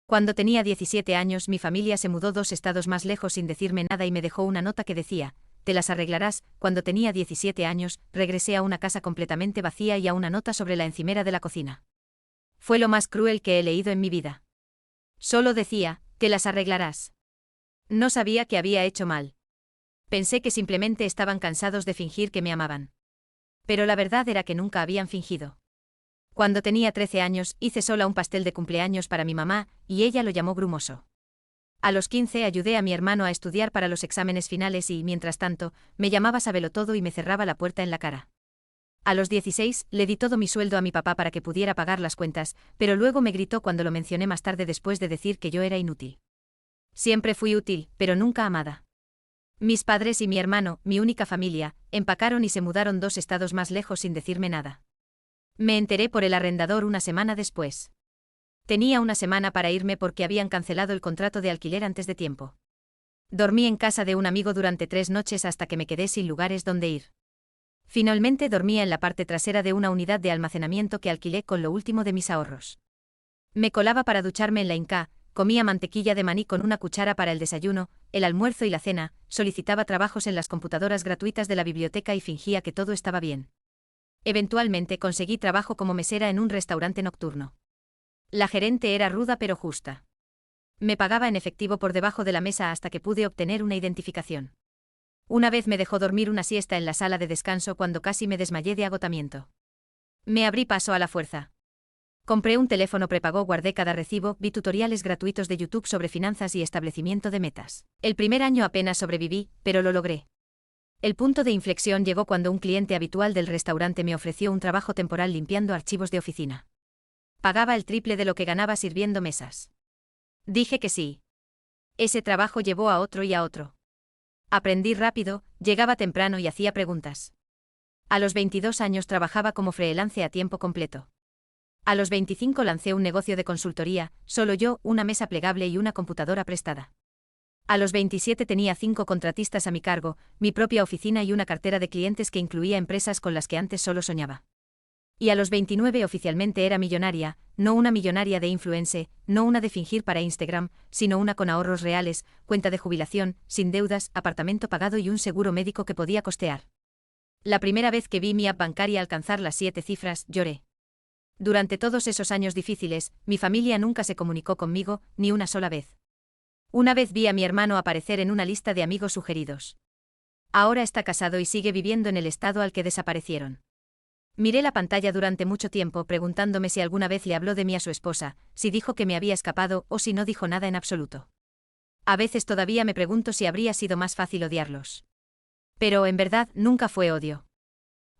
Cuando tenía 17 años, mi familia se mudó 2 estados más lejos sin decirme nada y me dejó una nota que decía: te las arreglarás. Cuando tenía 17 años, regresé a una casa completamente vacía y a una nota sobre la encimera de la cocina. Fue lo más cruel que he leído en mi vida. Solo decía: te las arreglarás. No sabía que había hecho mal. Pensé que simplemente estaban cansados de fingir que me amaban. Pero la verdad era que nunca habían fingido. Cuando tenía 13 años, hice sola un pastel de cumpleaños para mi mamá, y ella lo llamó grumoso. A los 15 ayudé a mi hermano a estudiar para los exámenes finales y, mientras tanto, me llamaba sabelotodo y me cerraba la puerta en la cara. A los 16, le di todo mi sueldo a mi papá para que pudiera pagar las cuentas, pero luego me gritó cuando lo mencioné más tarde después de decir que yo era inútil. Siempre fui útil, pero nunca amada. Mis padres y mi hermano, mi única familia, empacaron y se mudaron 2 estados más lejos sin decirme nada. Me enteré por el arrendador una semana después. Tenía una semana para irme porque habían cancelado el contrato de alquiler antes de tiempo. Dormí en casa de un amigo durante 3 noches hasta que me quedé sin lugares donde ir. Finalmente dormía en la parte trasera de una unidad de almacenamiento que alquilé con lo último de mis ahorros. Me colaba para ducharme en la Inca, comía mantequilla de maní con una cuchara para el desayuno, el almuerzo y la cena, solicitaba trabajos en las computadoras gratuitas de la biblioteca y fingía que todo estaba bien. Eventualmente conseguí trabajo como mesera en un restaurante nocturno. La gerente era ruda pero justa. Me pagaba en efectivo por debajo de la mesa hasta que pude obtener una identificación. Una vez me dejó dormir una siesta en la sala de descanso cuando casi me desmayé de agotamiento. Me abrí paso a la fuerza. Compré un teléfono prepago, guardé cada recibo, vi tutoriales gratuitos de YouTube sobre finanzas y establecimiento de metas. El primer año apenas sobreviví, pero lo logré. El punto de inflexión llegó cuando un cliente habitual del restaurante me ofreció un trabajo temporal limpiando archivos de oficina. Pagaba el triple de lo que ganaba sirviendo mesas. Dije que sí. Ese trabajo llevó a otro y a otro. Aprendí rápido, llegaba temprano y hacía preguntas. A los 22 años trabajaba como freelance a tiempo completo. A los 25 lancé un negocio de consultoría, solo yo, una mesa plegable y una computadora prestada. A los 27 tenía 5 contratistas a mi cargo, mi propia oficina y una cartera de clientes que incluía empresas con las que antes solo soñaba. Y a los 29 oficialmente era millonaria, no una millonaria de influencer, no una de fingir para Instagram, sino una con ahorros reales, cuenta de jubilación, sin deudas, apartamento pagado y un seguro médico que podía costear. La primera vez que vi mi app bancaria alcanzar las 7 cifras, lloré. Durante todos esos años difíciles, mi familia nunca se comunicó conmigo, ni una sola vez. Una vez vi a mi hermano aparecer en una lista de amigos sugeridos. Ahora está casado y sigue viviendo en el estado al que desaparecieron. Miré la pantalla durante mucho tiempo preguntándome si alguna vez le habló de mí a su esposa, si dijo que me había escapado o si no dijo nada en absoluto. A veces todavía me pregunto si habría sido más fácil odiarlos. Pero en verdad nunca fue odio.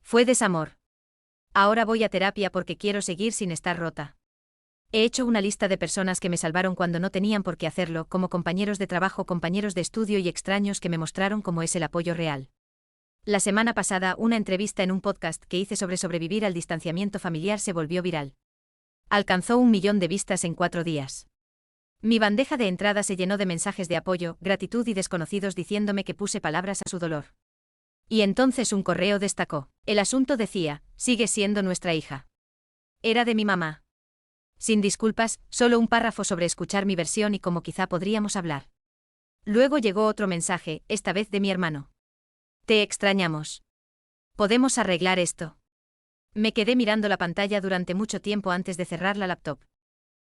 Fue desamor. Ahora voy a terapia porque quiero seguir sin estar rota. He hecho una lista de personas que me salvaron cuando no tenían por qué hacerlo, como compañeros de trabajo, compañeros de estudio y extraños que me mostraron cómo es el apoyo real. La semana pasada, una entrevista en un podcast que hice sobre sobrevivir al distanciamiento familiar se volvió viral. Alcanzó 1 millón de vistas en 4 días. Mi bandeja de entrada se llenó de mensajes de apoyo, gratitud y desconocidos diciéndome que puse palabras a su dolor. Y entonces un correo destacó. El asunto decía: sigue siendo nuestra hija. Era de mi mamá. Sin disculpas, solo un párrafo sobre escuchar mi versión y cómo quizá podríamos hablar. Luego llegó otro mensaje, esta vez de mi hermano. Te extrañamos. ¿Podemos arreglar esto? Me quedé mirando la pantalla durante mucho tiempo antes de cerrar la laptop.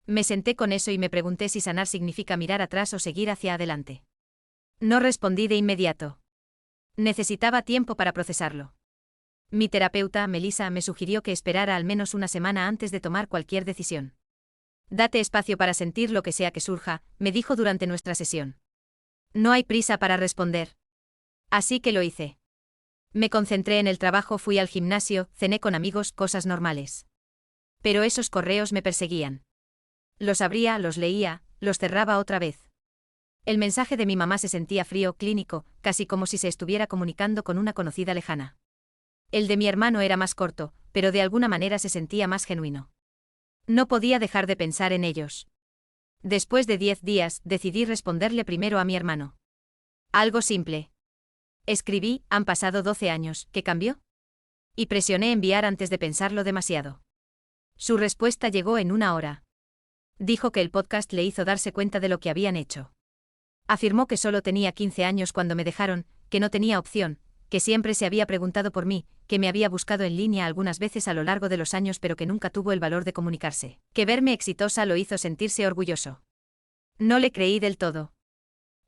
Me senté con eso y me pregunté si sanar significa mirar atrás o seguir hacia adelante. No respondí de inmediato. Necesitaba tiempo para procesarlo. Mi terapeuta, Melissa, me sugirió que esperara al menos una semana antes de tomar cualquier decisión. Date espacio para sentir lo que sea que surja, me dijo durante nuestra sesión. No hay prisa para responder. Así que lo hice. Me concentré en el trabajo, fui al gimnasio, cené con amigos, cosas normales. Pero esos correos me perseguían. Los abría, los leía, los cerraba otra vez. El mensaje de mi mamá se sentía frío, clínico, casi como si se estuviera comunicando con una conocida lejana. El de mi hermano era más corto, pero de alguna manera se sentía más genuino. No podía dejar de pensar en ellos. Después de 10 días, decidí responderle primero a mi hermano. Algo simple. Escribí: han pasado 12 años, ¿qué cambió? Y presioné enviar antes de pensarlo demasiado. Su respuesta llegó en 1 hora. Dijo que el podcast le hizo darse cuenta de lo que habían hecho. Afirmó que solo tenía 15 años cuando me dejaron, que no tenía opción, que siempre se había preguntado por mí, que me había buscado en línea algunas veces a lo largo de los años pero que nunca tuvo el valor de comunicarse, que verme exitosa lo hizo sentirse orgulloso. No le creí del todo.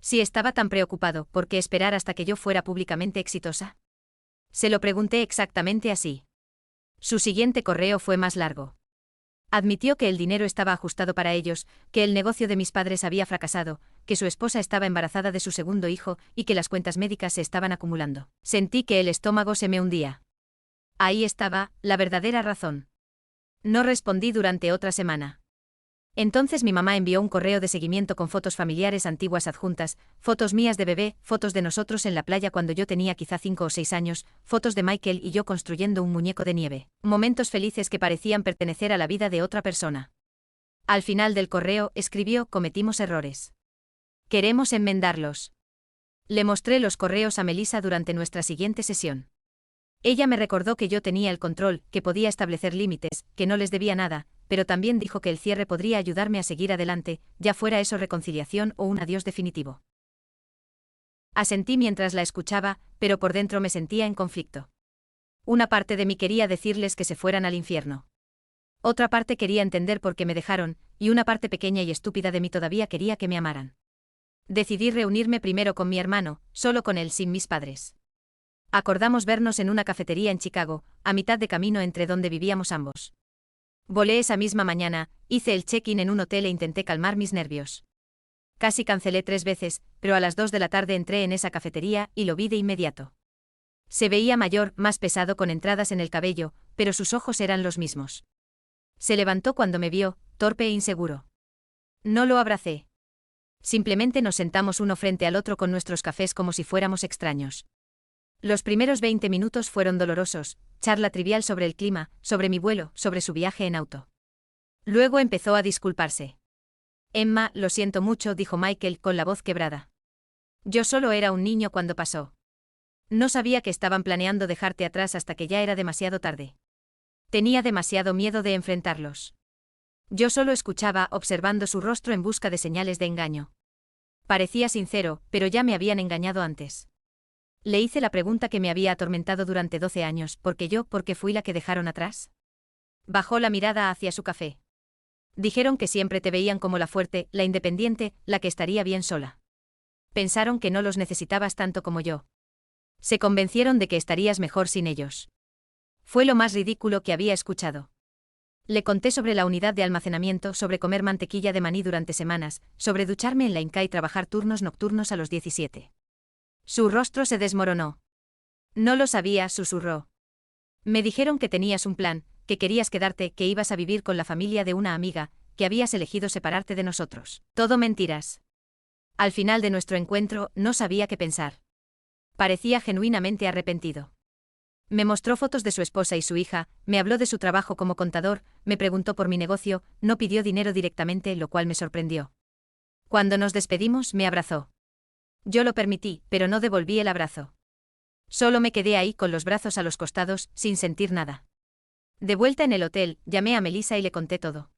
Si estaba tan preocupado, ¿por qué esperar hasta que yo fuera públicamente exitosa? Se lo pregunté exactamente así. Su siguiente correo fue más largo. Admitió que el dinero estaba ajustado para ellos, que el negocio de mis padres había fracasado, que su esposa estaba embarazada de su segundo hijo y que las cuentas médicas se estaban acumulando. Sentí que el estómago se me hundía. Ahí estaba, la verdadera razón. No respondí durante otra semana. Entonces mi mamá envió un correo de seguimiento con fotos familiares antiguas adjuntas, fotos mías de bebé, fotos de nosotros en la playa cuando yo tenía quizá 5 o 6 años, fotos de Michael y yo construyendo un muñeco de nieve, momentos felices que parecían pertenecer a la vida de otra persona. Al final del correo escribió: cometimos errores. Queremos enmendarlos. Le mostré los correos a Melissa durante nuestra siguiente sesión. Ella me recordó que yo tenía el control, que podía establecer límites, que no les debía nada, pero también dijo que el cierre podría ayudarme a seguir adelante, ya fuera eso reconciliación o un adiós definitivo. Asentí mientras la escuchaba, pero por dentro me sentía en conflicto. Una parte de mí quería decirles que se fueran al infierno. Otra parte quería entender por qué me dejaron, y una parte pequeña y estúpida de mí todavía quería que me amaran. Decidí reunirme primero con mi hermano, solo con él sin mis padres. Acordamos vernos en una cafetería en Chicago, a mitad de camino entre donde vivíamos ambos. Volé esa misma mañana, hice el check-in en un hotel e intenté calmar mis nervios. Casi cancelé 3 veces, pero a las 2 de la tarde entré en esa cafetería y lo vi de inmediato. Se veía mayor, más pesado con entradas en el cabello, pero sus ojos eran los mismos. Se levantó cuando me vio, torpe e inseguro. No lo abracé. Simplemente nos sentamos uno frente al otro con nuestros cafés como si fuéramos extraños. Los primeros 20 minutos fueron dolorosos, charla trivial sobre el clima, sobre mi vuelo, sobre su viaje en auto. Luego empezó a disculparse. Emma, lo siento mucho, dijo Michael con la voz quebrada. Yo solo era un niño cuando pasó. No sabía que estaban planeando dejarte atrás hasta que ya era demasiado tarde. Tenía demasiado miedo de enfrentarlos. Yo solo escuchaba, observando su rostro en busca de señales de engaño. Parecía sincero, pero ya me habían engañado antes. Le hice la pregunta que me había atormentado durante 12 años, ¿por qué fui la que dejaron atrás? Bajó la mirada hacia su café. Dijeron que siempre te veían como la fuerte, la independiente, la que estaría bien sola. Pensaron que no los necesitabas tanto como yo. Se convencieron de que estarías mejor sin ellos. Fue lo más ridículo que había escuchado. Le conté sobre la unidad de almacenamiento, sobre comer mantequilla de maní durante semanas, sobre ducharme en la Inca y trabajar turnos nocturnos a los 17. Su rostro se desmoronó. No lo sabía, susurró. Me dijeron que tenías un plan, que querías quedarte, que ibas a vivir con la familia de una amiga, que habías elegido separarte de nosotros. Todo mentiras. Al final de nuestro encuentro, no sabía qué pensar. Parecía genuinamente arrepentido. Me mostró fotos de su esposa y su hija, me habló de su trabajo como contador, me preguntó por mi negocio, no pidió dinero directamente, lo cual me sorprendió. Cuando nos despedimos, me abrazó. Yo lo permití, pero no devolví el abrazo. Solo me quedé ahí con los brazos a los costados, sin sentir nada. De vuelta en el hotel, llamé a Melissa y le conté todo.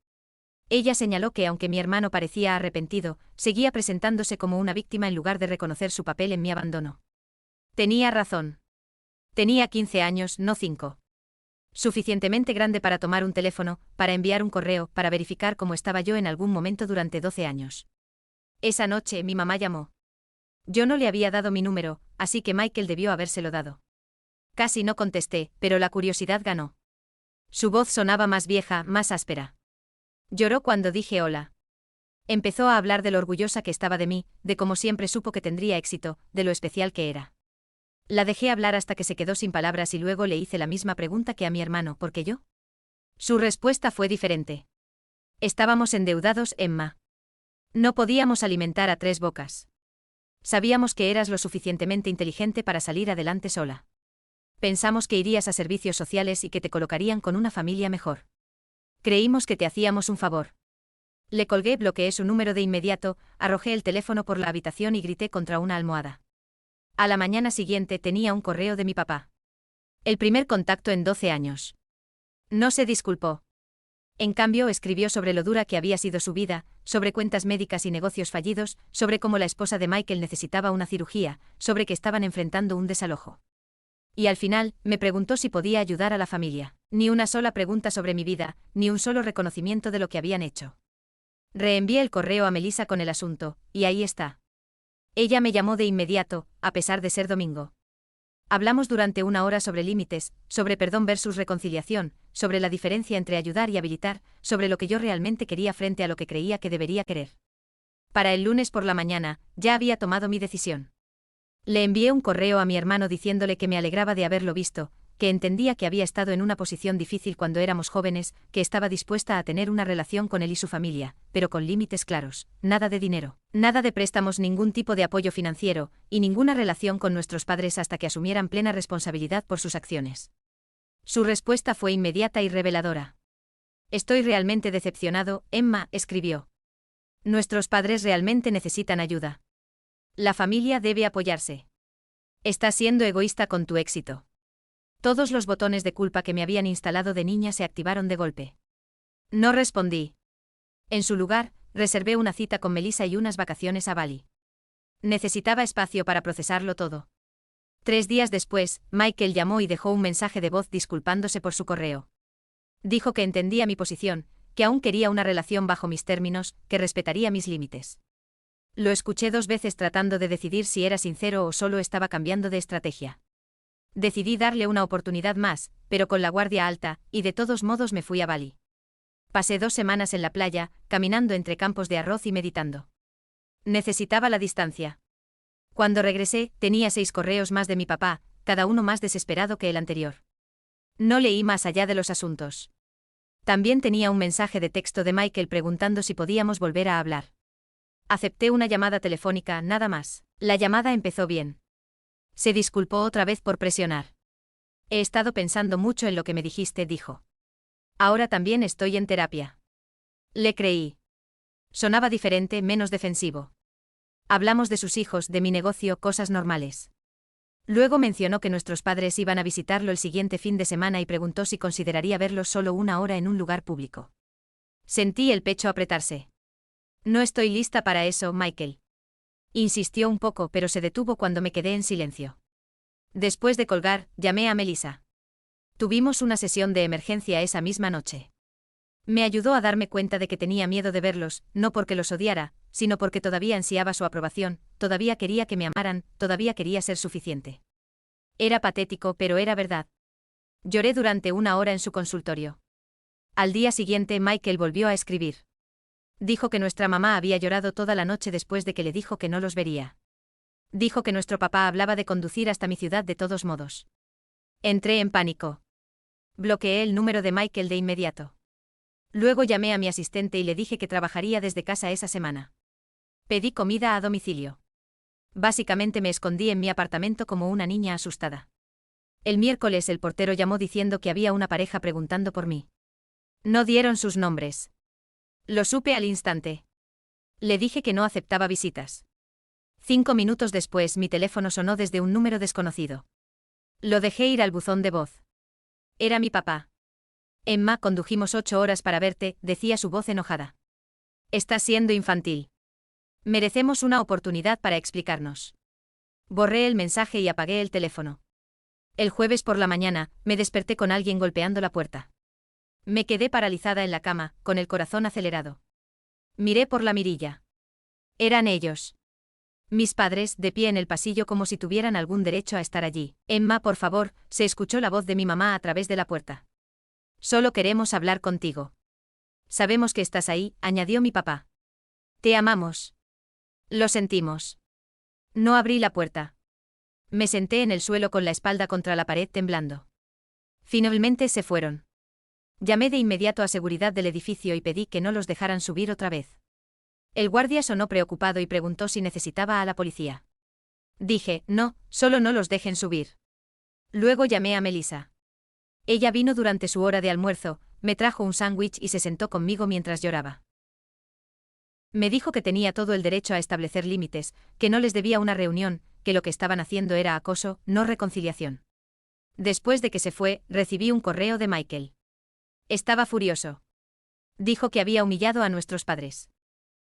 Ella señaló que aunque mi hermano parecía arrepentido, seguía presentándose como una víctima en lugar de reconocer su papel en mi abandono. Tenía razón. Tenía 15 años, no 5. Suficientemente grande para tomar un teléfono, para enviar un correo, para verificar cómo estaba yo en algún momento durante 12 años. Esa noche mi mamá llamó. Yo no le había dado mi número, así que Michael debió habérselo dado. Casi no contesté, pero la curiosidad ganó. Su voz sonaba más vieja, más áspera. Lloró cuando dije hola. Empezó a hablar de lo orgullosa que estaba de mí, de cómo siempre supo que tendría éxito, de lo especial que era. La dejé hablar hasta que se quedó sin palabras y luego le hice la misma pregunta que a mi hermano, ¿por qué yo? Su respuesta fue diferente. Estábamos endeudados, Emma. No podíamos alimentar a 3 bocas. Sabíamos que eras lo suficientemente inteligente para salir adelante sola. Pensamos que irías a servicios sociales y que te colocarían con una familia mejor. Creímos que te hacíamos un favor. Le colgué, bloqueé su número de inmediato, arrojé el teléfono por la habitación y grité contra una almohada. A la mañana siguiente tenía un correo de mi papá. El primer contacto en 12 años. No se disculpó. En cambio, escribió sobre lo dura que había sido su vida, sobre cuentas médicas y negocios fallidos, sobre cómo la esposa de Michael necesitaba una cirugía, sobre que estaban enfrentando un desalojo. Y al final, me preguntó si podía ayudar a la familia. Ni una sola pregunta sobre mi vida, ni un solo reconocimiento de lo que habían hecho. Reenvié el correo a Melissa con el asunto, y ahí está. Ella me llamó de inmediato, a pesar de ser domingo. Hablamos durante una hora sobre límites, sobre perdón versus reconciliación, sobre la diferencia entre ayudar y habilitar, sobre lo que yo realmente quería frente a lo que creía que debería querer. Para el lunes por la mañana, ya había tomado mi decisión. Le envié un correo a mi hermano diciéndole que me alegraba de haberlo visto, que entendía que había estado en una posición difícil cuando éramos jóvenes, que estaba dispuesta a tener una relación con él y su familia, pero con límites claros, nada de dinero, nada de préstamos, ningún tipo de apoyo financiero, y ninguna relación con nuestros padres hasta que asumieran plena responsabilidad por sus acciones. Su respuesta fue inmediata y reveladora. Estoy realmente decepcionado, Emma, escribió. Nuestros padres realmente necesitan ayuda. La familia debe apoyarse. Estás siendo egoísta con tu éxito. Todos los botones de culpa que me habían instalado de niña se activaron de golpe. No respondí. En su lugar, reservé una cita con Melissa y unas vacaciones a Bali. Necesitaba espacio para procesarlo todo. 3 días después, Michael llamó y dejó un mensaje de voz disculpándose por su correo. Dijo que entendía mi posición, que aún quería una relación bajo mis términos, que respetaría mis límites. Lo escuché 2 veces tratando de decidir si era sincero o solo estaba cambiando de estrategia. Decidí darle una oportunidad más, pero con la guardia alta, y de todos modos me fui a Bali. Pasé 2 semanas en la playa, caminando entre campos de arroz y meditando. Necesitaba la distancia. Cuando regresé, tenía 6 correos más de mi papá, cada uno más desesperado que el anterior. No leí más allá de los asuntos. También tenía un mensaje de texto de Michael preguntando si podíamos volver a hablar. Acepté una llamada telefónica, nada más. La llamada empezó bien. Se disculpó otra vez por presionar. He estado pensando mucho en lo que me dijiste, dijo. Ahora también estoy en terapia. Le creí. Sonaba diferente, menos defensivo. Hablamos de sus hijos, de mi negocio, cosas normales. Luego mencionó que nuestros padres iban a visitarlo el siguiente fin de semana y preguntó si consideraría verlos solo 1 hora en un lugar público. Sentí el pecho apretarse. No estoy lista para eso, Michael. Insistió un poco, pero se detuvo cuando me quedé en silencio. Después de colgar, llamé a Melissa. Tuvimos una sesión de emergencia esa misma noche. Me ayudó a darme cuenta de que tenía miedo de verlos, no porque los odiara, sino porque todavía ansiaba su aprobación, todavía quería que me amaran, todavía quería ser suficiente. Era patético, pero era verdad. Lloré durante 1 hora en su consultorio. Al día siguiente Michael volvió a escribir. Dijo que nuestra mamá había llorado toda la noche después de que le dijo que no los vería. Dijo que nuestro papá hablaba de conducir hasta mi ciudad de todos modos. Entré en pánico. Bloqueé el número de Michael de inmediato. Luego llamé a mi asistente y le dije que trabajaría desde casa esa semana. Pedí comida a domicilio. Básicamente me escondí en mi apartamento como una niña asustada. El miércoles el portero llamó diciendo que había una pareja preguntando por mí. No dieron sus nombres. Lo supe al instante. Le dije que no aceptaba visitas. 5 minutos después mi teléfono sonó desde un número desconocido. Lo dejé ir al buzón de voz. Era mi papá. Emma, condujimos 8 horas para verte, decía su voz enojada. Estás siendo infantil. Merecemos una oportunidad para explicarnos. Borré el mensaje y apagué el teléfono. El jueves por la mañana, me desperté con alguien golpeando la puerta. Me quedé paralizada en la cama, con el corazón acelerado. Miré por la mirilla. Eran ellos. Mis padres, de pie en el pasillo como si tuvieran algún derecho a estar allí. Emma, por favor, se escuchó la voz de mi mamá a través de la puerta. Solo queremos hablar contigo. Sabemos que estás ahí, añadió mi papá. Te amamos. Lo sentimos. No abrí la puerta. Me senté en el suelo con la espalda contra la pared temblando. Finalmente se fueron. Llamé de inmediato a seguridad del edificio y pedí que no los dejaran subir otra vez. El guardia sonó preocupado y preguntó si necesitaba a la policía. Dije, no, solo no los dejen subir. Luego llamé a Melissa. Ella vino durante su hora de almuerzo, me trajo un sándwich y se sentó conmigo mientras lloraba. Me dijo que tenía todo el derecho a establecer límites, que no les debía una reunión, que lo que estaban haciendo era acoso, no reconciliación. Después de que se fue, recibí un correo de Michael. Estaba furioso. Dijo que había humillado a nuestros padres.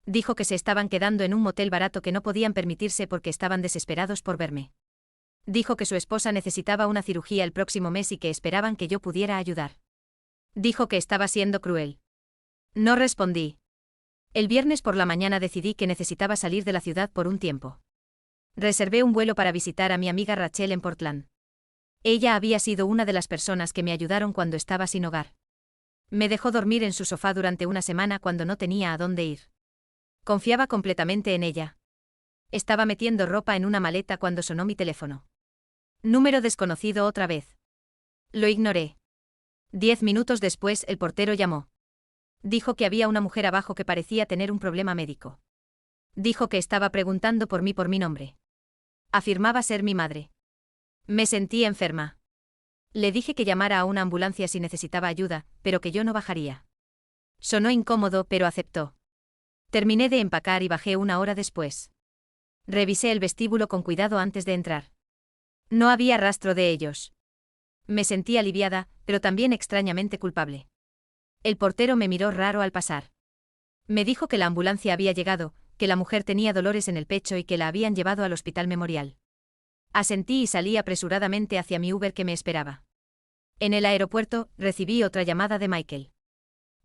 Dijo que se estaban quedando en un motel barato que no podían permitirse porque estaban desesperados por verme. Dijo que su esposa necesitaba una cirugía el próximo mes y que esperaban que yo pudiera ayudar. Dijo que estaba siendo cruel. No respondí. El viernes por la mañana decidí que necesitaba salir de la ciudad por un tiempo. Reservé un vuelo para visitar a mi amiga Rachel en Portland. Ella había sido una de las personas que me ayudaron cuando estaba sin hogar. Me dejó dormir en su sofá durante una semana cuando no tenía a dónde ir. Confiaba completamente en ella. Estaba metiendo ropa en una maleta cuando sonó mi teléfono. Número desconocido otra vez. Lo ignoré. 10 minutos después el portero llamó. Dijo que había una mujer abajo que parecía tener un problema médico. Dijo que estaba preguntando por mi nombre. Afirmaba ser mi madre. Me sentí enferma. Le dije que llamara a una ambulancia si necesitaba ayuda, pero que yo no bajaría. Sonó incómodo, pero aceptó. Terminé de empacar y bajé una hora después. Revisé el vestíbulo con cuidado antes de entrar. No había rastro de ellos. Me sentí aliviada, pero también extrañamente culpable. El portero me miró raro al pasar. Me dijo que la ambulancia había llegado, que la mujer tenía dolores en el pecho y que la habían llevado al hospital Memorial. Asentí y salí apresuradamente hacia mi Uber que me esperaba. En el aeropuerto, recibí otra llamada de Michael.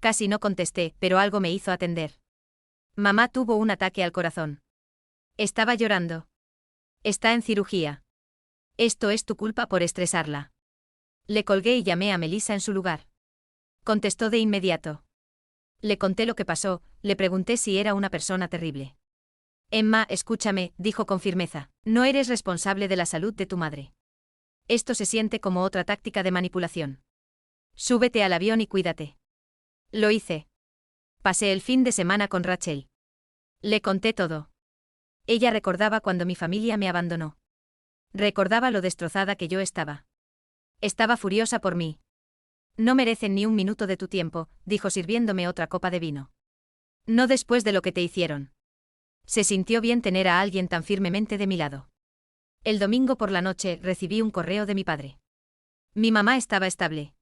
Casi no contesté, pero algo me hizo atender. Mamá tuvo un ataque al corazón. Estaba llorando. Está en cirugía. Esto es tu culpa por estresarla. Le colgué y llamé a Melissa en su lugar. Contestó de inmediato. Le conté lo que pasó, le pregunté si era una persona terrible. Emma, escúchame, dijo con firmeza, no eres responsable de la salud de tu madre. Esto se siente como otra táctica de manipulación. Súbete al avión y cuídate. Lo hice. Pasé el fin de semana con Rachel. Le conté todo. Ella recordaba cuando mi familia me abandonó. Recordaba lo destrozada que yo estaba. Estaba furiosa por mí. No merecen ni un minuto de tu tiempo, dijo sirviéndome otra copa de vino. No después de lo que te hicieron. Se sintió bien tener a alguien tan firmemente de mi lado. El domingo por la noche recibí un correo de mi padre. Mi mamá estaba estable.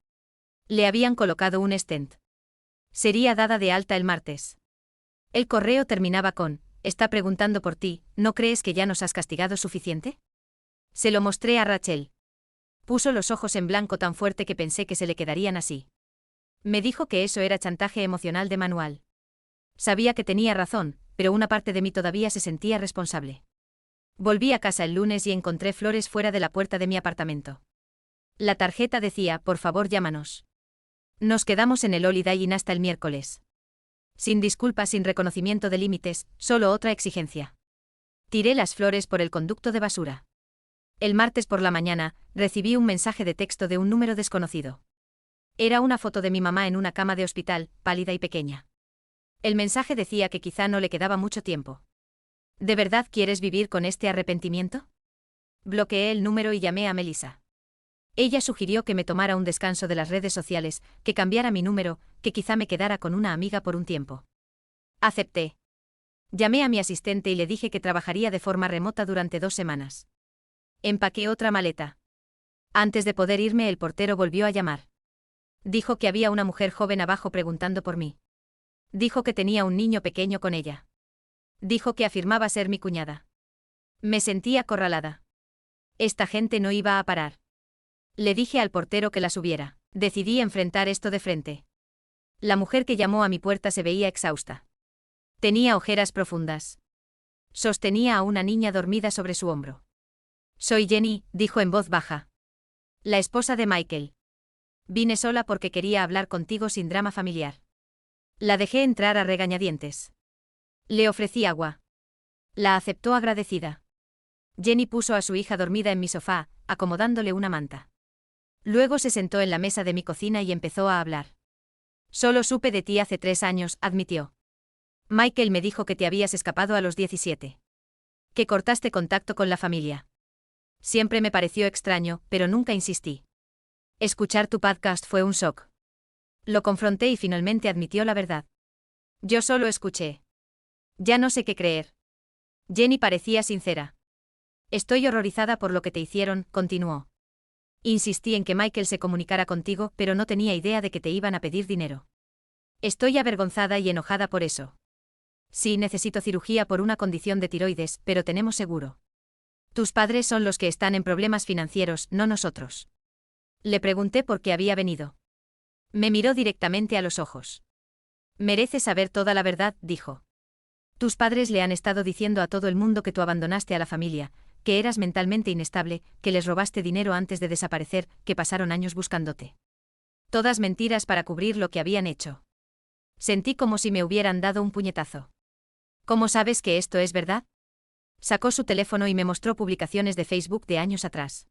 Le habían colocado un stent. Sería dada de alta el martes. El correo terminaba con, está preguntando por ti, ¿no crees que ya nos has castigado suficiente? Se lo mostré a Rachel. Puso los ojos en blanco tan fuerte que pensé que se le quedarían así. Me dijo que eso era chantaje emocional de manual. Sabía que tenía razón, pero una parte de mí todavía se sentía responsable. Volví a casa el lunes y encontré flores fuera de la puerta de mi apartamento. La tarjeta decía, por favor llámanos. Nos quedamos en el Holiday Inn hasta el miércoles. Sin disculpas, sin reconocimiento de límites, solo otra exigencia. Tiré las flores por el conducto de basura. El martes por la mañana, recibí un mensaje de texto de un número desconocido. Era una foto de mi mamá en una cama de hospital, pálida y pequeña. El mensaje decía que quizá no le quedaba mucho tiempo. ¿De verdad quieres vivir con este arrepentimiento? Bloqueé el número y llamé a Melissa. Ella sugirió que me tomara un descanso de las redes sociales, que cambiara mi número, que quizá me quedara con una amiga por un tiempo. Acepté. Llamé a mi asistente y le dije que trabajaría de forma remota durante 2 semanas. Empaqué otra maleta. Antes de poder irme, el portero volvió a llamar. Dijo que había una mujer joven abajo preguntando por mí. Dijo que tenía un niño pequeño con ella. Dijo que afirmaba ser mi cuñada. Me sentí acorralada. Esta gente no iba a parar. Le dije al portero que la subiera. Decidí enfrentar esto de frente. La mujer que llamó a mi puerta se veía exhausta. Tenía ojeras profundas. Sostenía a una niña dormida sobre su hombro. Soy Jenny, dijo en voz baja. La esposa de Michael. Vine sola porque quería hablar contigo sin drama familiar. La dejé entrar a regañadientes. Le ofrecí agua. La aceptó agradecida. Jenny puso a su hija dormida en mi sofá, acomodándole una manta. Luego se sentó en la mesa de mi cocina y empezó a hablar. Solo supe de ti hace 3 años, admitió. Michael me dijo que te habías escapado a los 17. Que cortaste contacto con la familia. Siempre me pareció extraño, pero nunca insistí. Escuchar tu podcast fue un shock. Lo confronté y finalmente admitió la verdad. Yo solo escuché. Ya no sé qué creer. Jenny parecía sincera. Estoy horrorizada por lo que te hicieron, continuó. Insistí en que Michael se comunicara contigo, pero no tenía idea de que te iban a pedir dinero. Estoy avergonzada y enojada por eso. Sí, necesito cirugía por una condición de tiroides, pero tenemos seguro. Tus padres son los que están en problemas financieros, no nosotros. Le pregunté por qué había venido. Me miró directamente a los ojos. Mereces saber toda la verdad, dijo. Tus padres le han estado diciendo a todo el mundo que tú abandonaste a la familia, que eras mentalmente inestable, que les robaste dinero antes de desaparecer, que pasaron años buscándote. Todas mentiras para cubrir lo que habían hecho. Sentí como si me hubieran dado un puñetazo. ¿Cómo sabes que esto es verdad? Sacó su teléfono y me mostró publicaciones de Facebook de años atrás.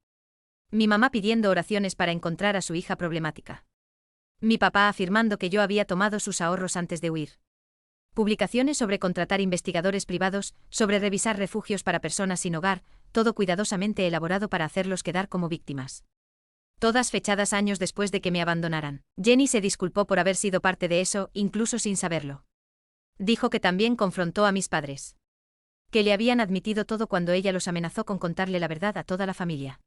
Mi mamá pidiendo oraciones para encontrar a su hija problemática. Mi papá afirmando que yo había tomado sus ahorros antes de huir. Publicaciones sobre contratar investigadores privados, sobre revisar refugios para personas sin hogar, todo cuidadosamente elaborado para hacerlos quedar como víctimas. Todas fechadas años después de que me abandonaran. Jenny se disculpó por haber sido parte de eso, incluso sin saberlo. Dijo que también confrontó a mis padres. Que le habían admitido todo cuando ella los amenazó con contarle la verdad a toda la familia.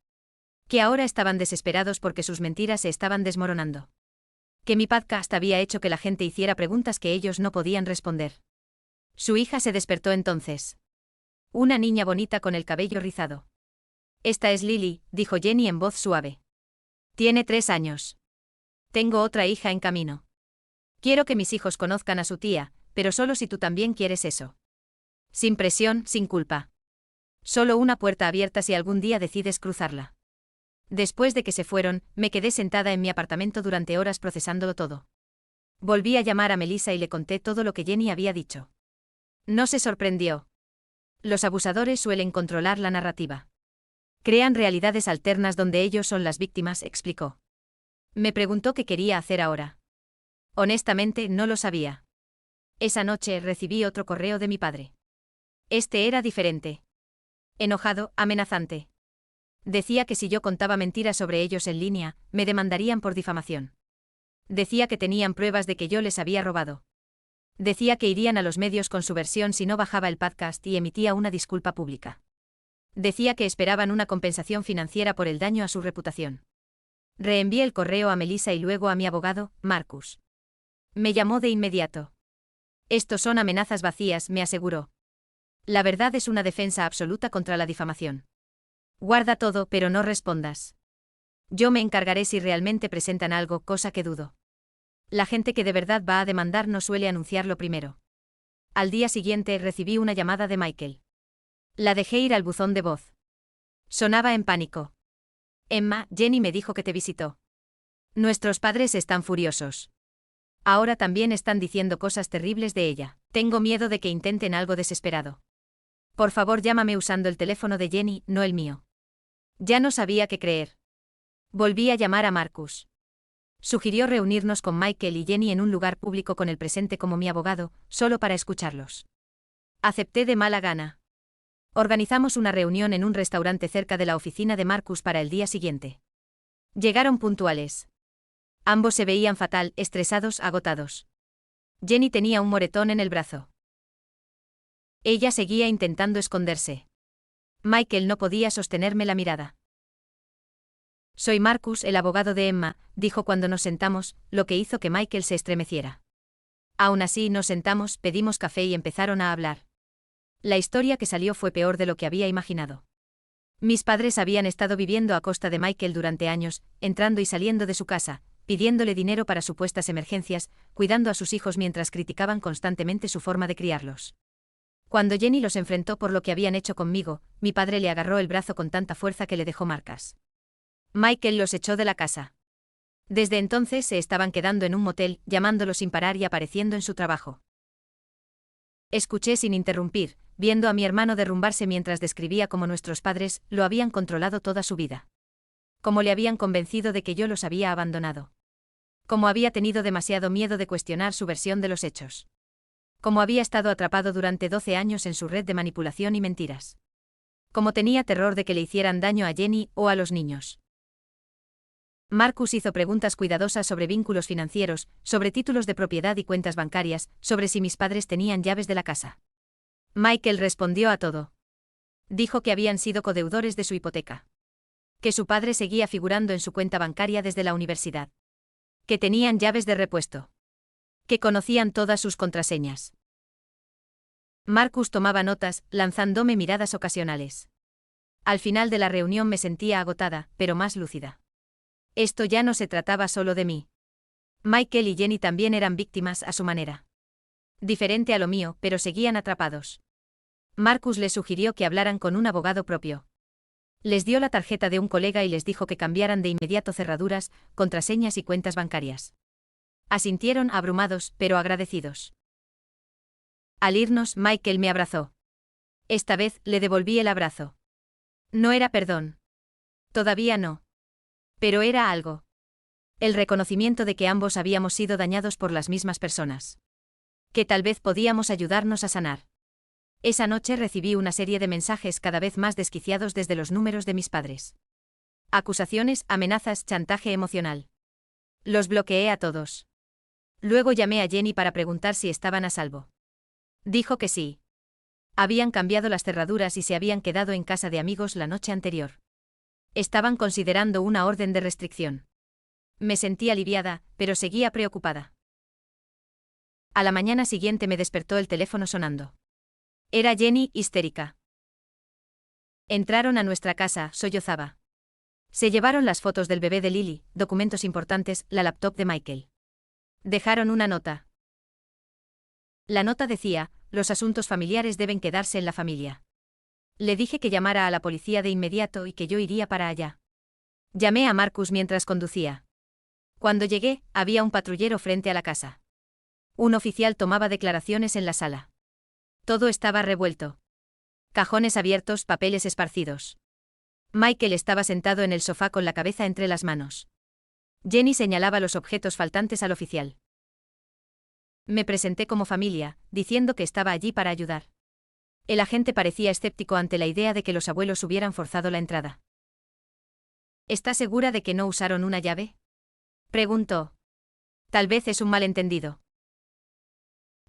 Que ahora estaban desesperados porque sus mentiras se estaban desmoronando. Que mi podcast había hecho que la gente hiciera preguntas que ellos no podían responder. Su hija se despertó entonces. Una niña bonita con el cabello rizado. Esta es Lily, dijo Jenny en voz suave. Tiene 3 años. Tengo otra hija en camino. Quiero que mis hijos conozcan a su tía, pero solo si tú también quieres eso. Sin presión, sin culpa. Solo una puerta abierta si algún día decides cruzarla. Después de que se fueron, me quedé sentada en mi apartamento durante horas procesándolo todo. Volví a llamar a Melissa y le conté todo lo que Jenny había dicho. No se sorprendió. Los abusadores suelen controlar la narrativa. Crean realidades alternas donde ellos son las víctimas, explicó. Me preguntó qué quería hacer ahora. Honestamente, no lo sabía. Esa noche recibí otro correo de mi padre. Este era diferente. Enojado, amenazante. Decía que si yo contaba mentiras sobre ellos en línea, me demandarían por difamación. Decía que tenían pruebas de que yo les había robado. Decía que irían a los medios con su versión si no bajaba el podcast y emitía una disculpa pública. Decía que esperaban una compensación financiera por el daño a su reputación. Reenvié el correo a Melissa y luego a mi abogado, Marcus. Me llamó de inmediato. Estos son amenazas vacías, me aseguró. La verdad es una defensa absoluta contra la difamación. Guarda todo, pero no respondas. Yo me encargaré si realmente presentan algo, cosa que dudo. La gente que de verdad va a demandar no suele anunciarlo primero. Al día siguiente recibí una llamada de Michael. La dejé ir al buzón de voz. Sonaba en pánico. Emma, Jenny me dijo que te visitó. Nuestros padres están furiosos. Ahora también están diciendo cosas terribles de ella. Tengo miedo de que intenten algo desesperado. Por favor, llámame usando el teléfono de Jenny, no el mío. Ya no sabía qué creer. Volví a llamar a Marcus. Sugirió reunirnos con Michael y Jenny en un lugar público con el presente como mi abogado, solo para escucharlos. Acepté de mala gana. Organizamos una reunión en un restaurante cerca de la oficina de Marcus para el día siguiente. Llegaron puntuales. Ambos se veían fatal, estresados, agotados. Jenny tenía un moretón en el brazo. Ella seguía intentando esconderse. Michael no podía sostenerme la mirada. Soy Marcus, el abogado de Emma, dijo cuando nos sentamos, lo que hizo que Michael se estremeciera. Aún así nos sentamos, pedimos café y empezaron a hablar. La historia que salió fue peor de lo que había imaginado. Mis padres habían estado viviendo a costa de Michael durante años, entrando y saliendo de su casa, pidiéndole dinero para supuestas emergencias, cuidando a sus hijos mientras criticaban constantemente su forma de criarlos. Cuando Jenny los enfrentó por lo que habían hecho conmigo, mi padre le agarró el brazo con tanta fuerza que le dejó marcas. Michael los echó de la casa. Desde entonces se estaban quedando en un motel, llamándolo sin parar y apareciendo en su trabajo. Escuché sin interrumpir, viendo a mi hermano derrumbarse mientras describía cómo nuestros padres lo habían controlado toda su vida. Cómo le habían convencido de que yo los había abandonado. Cómo había tenido demasiado miedo de cuestionar su versión de los hechos. Cómo había estado atrapado durante 12 años en su red de manipulación y mentiras. Cómo tenía terror de que le hicieran daño a Jenny o a los niños. Marcus hizo preguntas cuidadosas sobre vínculos financieros, sobre títulos de propiedad y cuentas bancarias, sobre si mis padres tenían llaves de la casa. Michael respondió a todo. Dijo que habían sido codeudores de su hipoteca. Que su padre seguía figurando en su cuenta bancaria desde la universidad. Que tenían llaves de repuesto. Que conocían todas sus contraseñas. Marcus tomaba notas, lanzándome miradas ocasionales. Al final de la reunión me sentía agotada, pero más lúcida. Esto ya no se trataba solo de mí. Michael y Jenny también eran víctimas a su manera. Diferente a lo mío, pero seguían atrapados. Marcus les sugirió que hablaran con un abogado propio. Les dio la tarjeta de un colega y les dijo que cambiaran de inmediato cerraduras, contraseñas y cuentas bancarias. Asintieron abrumados, pero agradecidos. Al irnos, Michael me abrazó. Esta vez le devolví el abrazo. No era perdón. Todavía no. Pero era algo. El reconocimiento de que ambos habíamos sido dañados por las mismas personas. Que tal vez podíamos ayudarnos a sanar. Esa noche recibí una serie de mensajes cada vez más desquiciados desde los números de mis padres. Acusaciones, amenazas, chantaje emocional. Los bloqueé a todos. Luego llamé a Jenny para preguntar si estaban a salvo. Dijo que sí. Habían cambiado las cerraduras y se habían quedado en casa de amigos la noche anterior. Estaban considerando una orden de restricción. Me sentí aliviada, pero seguía preocupada. A la mañana siguiente me despertó el teléfono sonando. Era Jenny, histérica. Entraron a nuestra casa, sollozaba. Se llevaron las fotos del bebé de Lily, documentos importantes, la laptop de Michael. Dejaron una nota. La nota decía, los asuntos familiares deben quedarse en la familia. Le dije que llamara a la policía de inmediato y que yo iría para allá. Llamé a Marcus mientras conducía. Cuando llegué, había un patrullero frente a la casa. Un oficial tomaba declaraciones en la sala. Todo estaba revuelto. Cajones abiertos, papeles esparcidos. Michael estaba sentado en el sofá con la cabeza entre las manos. Jenny señalaba los objetos faltantes al oficial. Me presenté como familia, diciendo que estaba allí para ayudar. El agente parecía escéptico ante la idea de que los abuelos hubieran forzado la entrada. ¿Está segura de que no usaron una llave?, preguntó. Tal vez es un malentendido.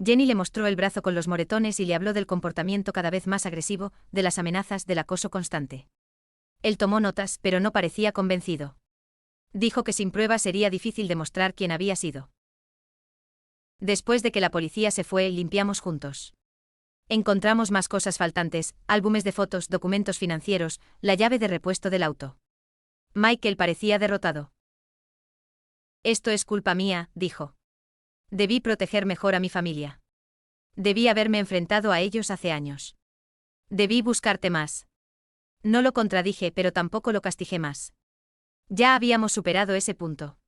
Jenny le mostró el brazo con los moretones y le habló del comportamiento cada vez más agresivo, de las amenazas, del acoso constante. Él tomó notas, pero no parecía convencido. Dijo que sin pruebas sería difícil demostrar quién había sido. Después de que la policía se fue, limpiamos juntos. Encontramos más cosas faltantes, álbumes de fotos, documentos financieros, la llave de repuesto del auto. Michael parecía derrotado. Esto es culpa mía, dijo. Debí proteger mejor a mi familia. Debí haberme enfrentado a ellos hace años. Debí buscarte más. No lo contradije, pero tampoco lo castigué más. Ya habíamos superado ese punto.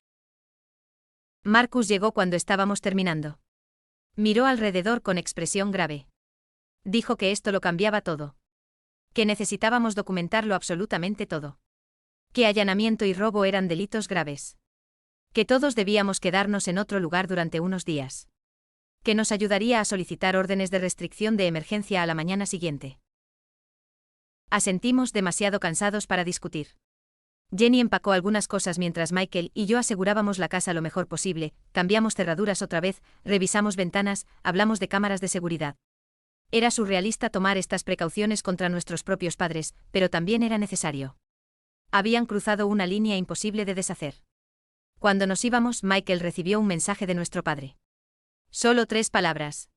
Marcus llegó cuando estábamos terminando. Miró alrededor con expresión grave. Dijo que esto lo cambiaba todo. Que necesitábamos documentarlo absolutamente todo. Que allanamiento y robo eran delitos graves. Que todos debíamos quedarnos en otro lugar durante unos días. Que nos ayudaría a solicitar órdenes de restricción de emergencia a la mañana siguiente. Asentimos, demasiado cansados para discutir. Jenny empacó algunas cosas mientras Michael y yo asegurábamos la casa lo mejor posible, cambiamos cerraduras otra vez, revisamos ventanas, hablamos de cámaras de seguridad. Era surrealista tomar estas precauciones contra nuestros propios padres, pero también era necesario. Habían cruzado una línea imposible de deshacer. Cuando nos íbamos, Michael recibió un mensaje de nuestro padre. Solo 3 palabras.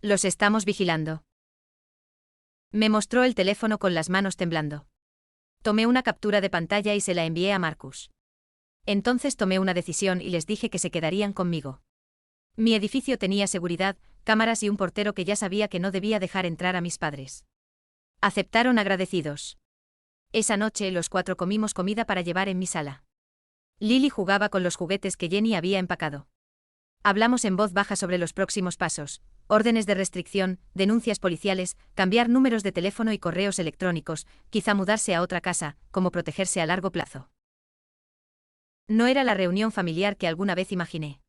Los estamos vigilando. Me mostró el teléfono con las manos temblando. Tomé una captura de pantalla y se la envié a Marcus. Entonces tomé una decisión y les dije que se quedarían conmigo. Mi edificio tenía seguridad, cámaras y un portero que ya sabía que no debía dejar entrar a mis padres. Aceptaron agradecidos. Esa noche los 4 comimos comida para llevar en mi sala. Lily jugaba con los juguetes que Jenny había empacado. Hablamos en voz baja sobre los próximos pasos, órdenes de restricción, denuncias policiales, cambiar números de teléfono y correos electrónicos, quizá mudarse a otra casa, cómo protegerse a largo plazo. No era la reunión familiar que alguna vez imaginé.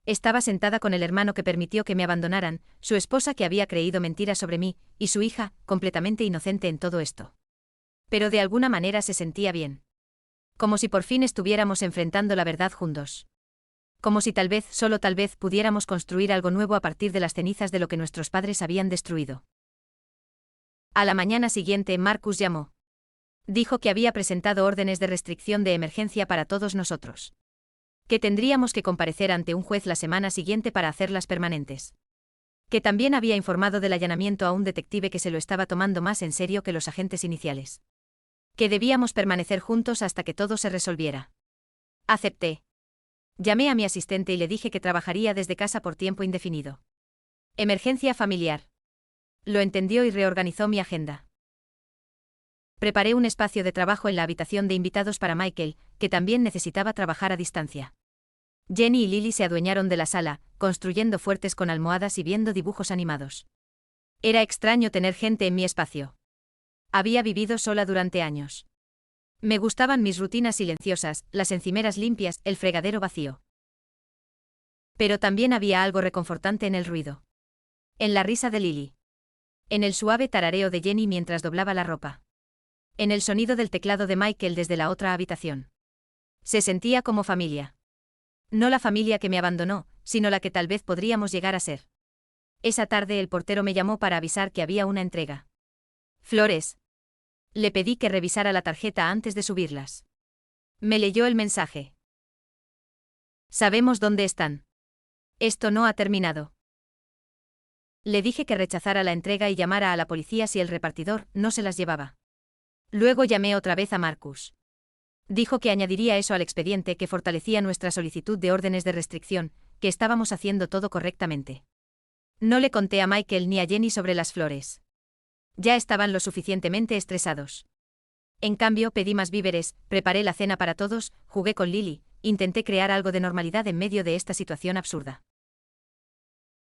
Estaba sentada con el hermano que permitió que me abandonaran, su esposa que había creído mentiras sobre mí, y su hija, completamente inocente en todo esto. Pero de alguna manera se sentía bien. Como si por fin estuviéramos enfrentando la verdad juntos. Como si tal vez, solo tal vez, pudiéramos construir algo nuevo a partir de las cenizas de lo que nuestros padres habían destruido. A la mañana siguiente, Marcus llamó. Dijo que había presentado órdenes de restricción de emergencia para todos nosotros. Que tendríamos que comparecer ante un juez la semana siguiente para hacerlas permanentes. Que también había informado del allanamiento a un detective que se lo estaba tomando más en serio que los agentes iniciales. Que debíamos permanecer juntos hasta que todo se resolviera. Acepté. Llamé a mi asistente y le dije que trabajaría desde casa por tiempo indefinido. Emergencia familiar. Lo entendió y reorganizó mi agenda. Preparé un espacio de trabajo en la habitación de invitados para Michael, que también necesitaba trabajar a distancia. Jenny y Lily se adueñaron de la sala, construyendo fuertes con almohadas y viendo dibujos animados. Era extraño tener gente en mi espacio. Había vivido sola durante años. Me gustaban mis rutinas silenciosas, las encimeras limpias, el fregadero vacío. Pero también había algo reconfortante en el ruido. En la risa de Lily. En el suave tarareo de Jenny mientras doblaba la ropa. En el sonido del teclado de Michael desde la otra habitación. Se sentía como familia. No la familia que me abandonó, sino la que tal vez podríamos llegar a ser. Esa tarde el portero me llamó para avisar que había una entrega. Flores. Le pedí que revisara la tarjeta antes de subirlas. Me leyó el mensaje. Sabemos dónde están. Esto no ha terminado. Le dije que rechazara la entrega y llamara a la policía si el repartidor no se las llevaba. Luego llamé otra vez a Marcus. Dijo que añadiría eso al expediente, que fortalecía nuestra solicitud de órdenes de restricción, que estábamos haciendo todo correctamente. No le conté a Michael ni a Jenny sobre las flores. Ya estaban lo suficientemente estresados. En cambio, pedí más víveres, preparé la cena para todos, jugué con Lily, intenté crear algo de normalidad en medio de esta situación absurda.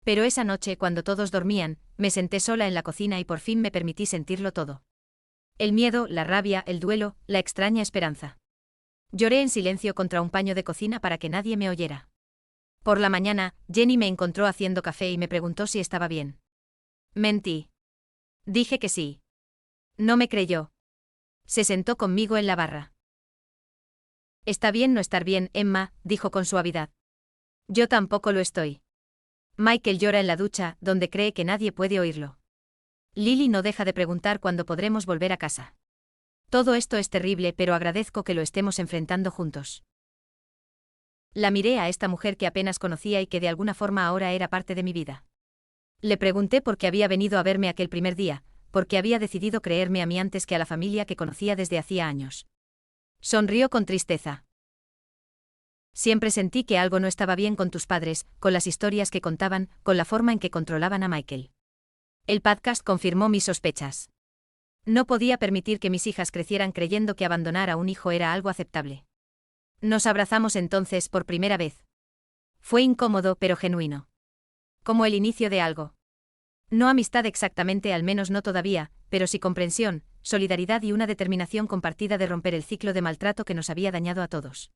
Pero esa noche, cuando todos dormían, me senté sola en la cocina y por fin me permití sentirlo todo. El miedo, la rabia, el duelo, la extraña esperanza. Lloré en silencio contra un paño de cocina para que nadie me oyera. Por la mañana, Jenny me encontró haciendo café y me preguntó si estaba bien. Mentí. Dije que sí. No me creyó. Se sentó conmigo en la barra. Está bien no estar bien, Emma, dijo con suavidad. Yo tampoco lo estoy. Michael llora en la ducha, donde cree que nadie puede oírlo. Lily no deja de preguntar cuándo podremos volver a casa. Todo esto es terrible, pero agradezco que lo estemos enfrentando juntos. La miré a esta mujer que apenas conocía y que de alguna forma ahora era parte de mi vida. Le pregunté por qué había venido a verme aquel primer día, por qué había decidido creerme a mí antes que a la familia que conocía desde hacía años. Sonrió con tristeza. Siempre sentí que algo no estaba bien con tus padres, con las historias que contaban, con la forma en que controlaban a Michael. El podcast confirmó mis sospechas. No podía permitir que mis hijas crecieran creyendo que abandonar a un hijo era algo aceptable. Nos abrazamos entonces por primera vez. Fue incómodo pero genuino. Como el inicio de algo. No amistad exactamente, al menos no todavía, pero sí comprensión, solidaridad y una determinación compartida de romper el ciclo de maltrato que nos había dañado a todos.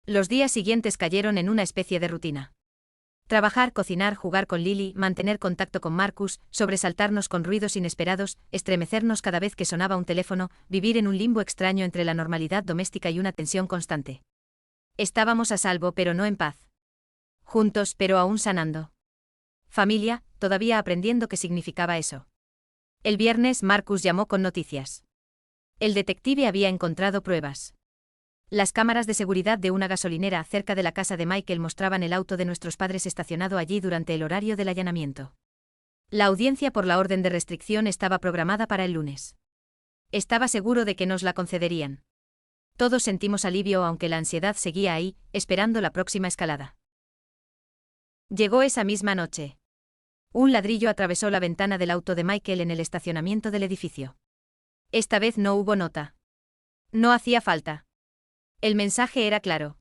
Los días siguientes cayeron en una especie de rutina. Trabajar, cocinar, jugar con Lily, mantener contacto con Marcus, sobresaltarnos con ruidos inesperados, estremecernos cada vez que sonaba un teléfono, vivir en un limbo extraño entre la normalidad doméstica y una tensión constante. Estábamos a salvo pero no en paz. Juntos pero aún sanando. Familia, todavía aprendiendo qué significaba eso. El viernes Marcus llamó con noticias. El detective había encontrado pruebas. Las cámaras de seguridad de una gasolinera cerca de la casa de Michael mostraban el auto de nuestros padres estacionado allí durante el horario del allanamiento. La audiencia por la orden de restricción estaba programada para el lunes. Estaba seguro de que nos la concederían. Todos sentimos alivio aunque la ansiedad seguía ahí, esperando la próxima escalada. Llegó esa misma noche. Un ladrillo atravesó la ventana del auto de Michael en el estacionamiento del edificio. Esta vez no hubo nota. No hacía falta. El mensaje era claro.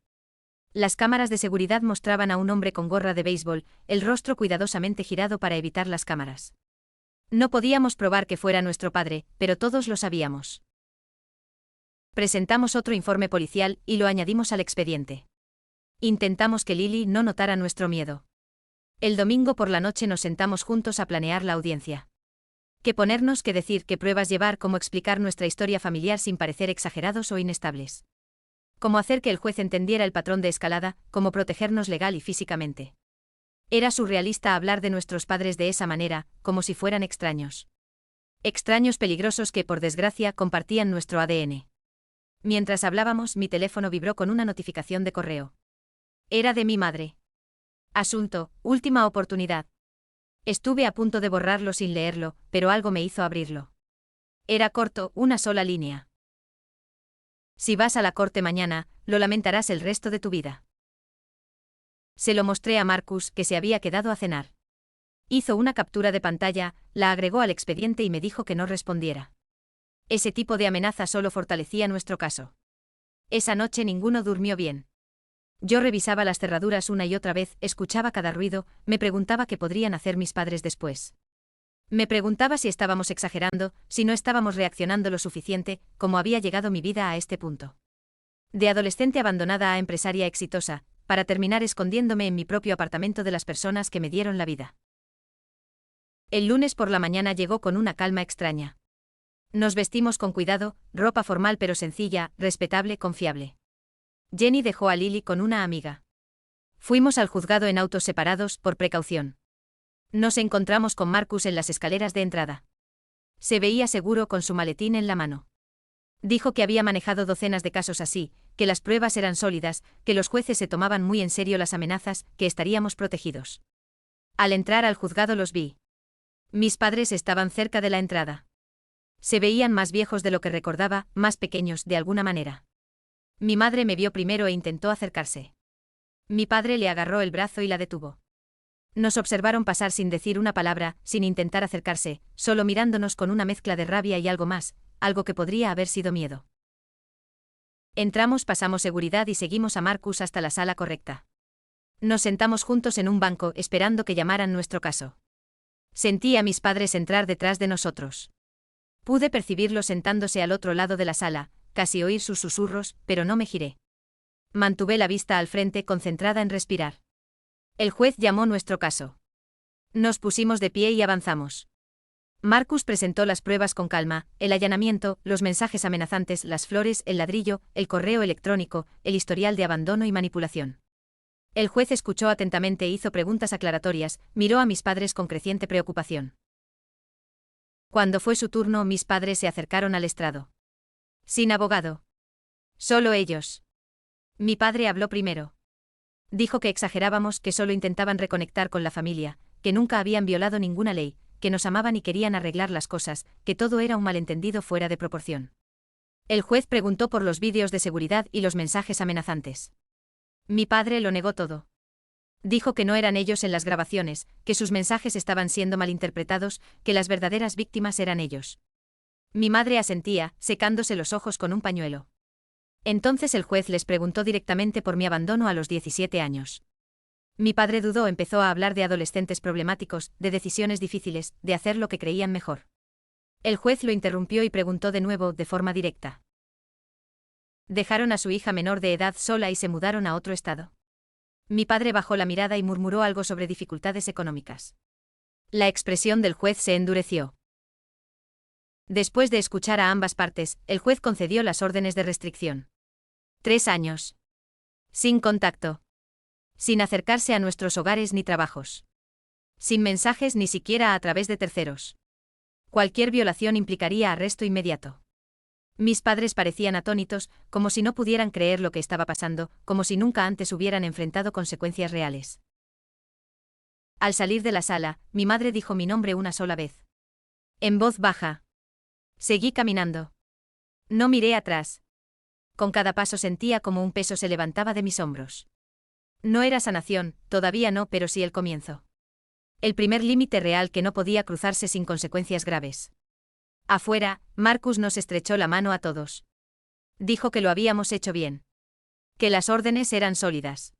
Las cámaras de seguridad mostraban a un hombre con gorra de béisbol, el rostro cuidadosamente girado para evitar las cámaras. No podíamos probar que fuera nuestro padre, pero todos lo sabíamos. Presentamos otro informe policial y lo añadimos al expediente. Intentamos que Lily no notara nuestro miedo. El domingo por la noche nos sentamos juntos a planear la audiencia. Qué ponernos, qué decir, qué pruebas llevar, cómo explicar nuestra historia familiar sin parecer exagerados o inestables. Cómo hacer que el juez entendiera el patrón de escalada, cómo protegernos legal y físicamente. Era surrealista hablar de nuestros padres de esa manera, como si fueran extraños. Extraños peligrosos que, por desgracia, compartían nuestro ADN. Mientras hablábamos, mi teléfono vibró con una notificación de correo. Era de mi madre. Asunto: última oportunidad. Estuve a punto de borrarlo sin leerlo, pero algo me hizo abrirlo. Era corto, una sola línea. Si vas a la corte mañana, lo lamentarás el resto de tu vida. Se lo mostré a Marcus, que se había quedado a cenar. Hizo una captura de pantalla, la agregó al expediente y me dijo que no respondiera. Ese tipo de amenaza solo fortalecía nuestro caso. Esa noche ninguno durmió bien. Yo revisaba las cerraduras una y otra vez, escuchaba cada ruido, me preguntaba qué podrían hacer mis padres después. Me preguntaba si estábamos exagerando, si no estábamos reaccionando lo suficiente, cómo había llegado mi vida a este punto. De adolescente abandonada a empresaria exitosa, para terminar escondiéndome en mi propio apartamento de las personas que me dieron la vida. El lunes por la mañana llegó con una calma extraña. Nos vestimos con cuidado, ropa formal pero sencilla, respetable, confiable. Jenny dejó a Lily con una amiga. Fuimos al juzgado en autos separados, por precaución. Nos encontramos con Marcus en las escaleras de entrada. Se veía seguro con su maletín en la mano. Dijo que había manejado docenas de casos así, que las pruebas eran sólidas, que los jueces se tomaban muy en serio las amenazas, que estaríamos protegidos. Al entrar al juzgado los vi. Mis padres estaban cerca de la entrada. Se veían más viejos de lo que recordaba, más pequeños, de alguna manera. Mi madre me vio primero e intentó acercarse. Mi padre le agarró el brazo y la detuvo. Nos observaron pasar sin decir una palabra, sin intentar acercarse, solo mirándonos con una mezcla de rabia y algo más, algo que podría haber sido miedo. Entramos, pasamos seguridad y seguimos a Marcus hasta la sala correcta. Nos sentamos juntos en un banco, esperando que llamaran nuestro caso. Sentí a mis padres entrar detrás de nosotros. Pude percibirlos sentándose al otro lado de la sala, casi oír sus susurros, pero no me giré. Mantuve la vista al frente, concentrada en respirar. El juez llamó nuestro caso. Nos pusimos de pie y avanzamos. Marcus presentó las pruebas con calma: el allanamiento, los mensajes amenazantes, las flores, el ladrillo, el correo electrónico, el historial de abandono y manipulación. El juez escuchó atentamente e hizo preguntas aclaratorias, miró a mis padres con creciente preocupación. Cuando fue su turno, mis padres se acercaron al estrado. Sin abogado. Solo ellos. Mi padre habló primero. Dijo que exagerábamos, que solo intentaban reconectar con la familia, que nunca habían violado ninguna ley, que nos amaban y querían arreglar las cosas, que todo era un malentendido fuera de proporción. El juez preguntó por los vídeos de seguridad y los mensajes amenazantes. Mi padre lo negó todo. Dijo que no eran ellos en las grabaciones, que sus mensajes estaban siendo malinterpretados, que las verdaderas víctimas eran ellos. Mi madre asentía, secándose los ojos con un pañuelo. Entonces el juez les preguntó directamente por mi abandono a los 17 años. Mi padre dudó, empezó a hablar de adolescentes problemáticos, de decisiones difíciles, de hacer lo que creían mejor. El juez lo interrumpió y preguntó de nuevo, de forma directa. ¿Dejaron a su hija menor de edad sola y se mudaron a otro estado? Mi padre bajó la mirada y murmuró algo sobre dificultades económicas. La expresión del juez se endureció. Después de escuchar a ambas partes, el juez concedió las órdenes de restricción. 3 años. Sin contacto. Sin acercarse a nuestros hogares ni trabajos. Sin mensajes ni siquiera a través de terceros. Cualquier violación implicaría arresto inmediato. Mis padres parecían atónitos, como si no pudieran creer lo que estaba pasando, como si nunca antes hubieran enfrentado consecuencias reales. Al salir de la sala, mi madre dijo mi nombre una sola vez. En voz baja. Seguí caminando. No miré atrás. Con cada paso sentía como un peso se levantaba de mis hombros. No era sanación, todavía no, pero sí el comienzo. El primer límite real que no podía cruzarse sin consecuencias graves. Afuera, Marcus nos estrechó la mano a todos. Dijo que lo habíamos hecho bien. Que las órdenes eran sólidas.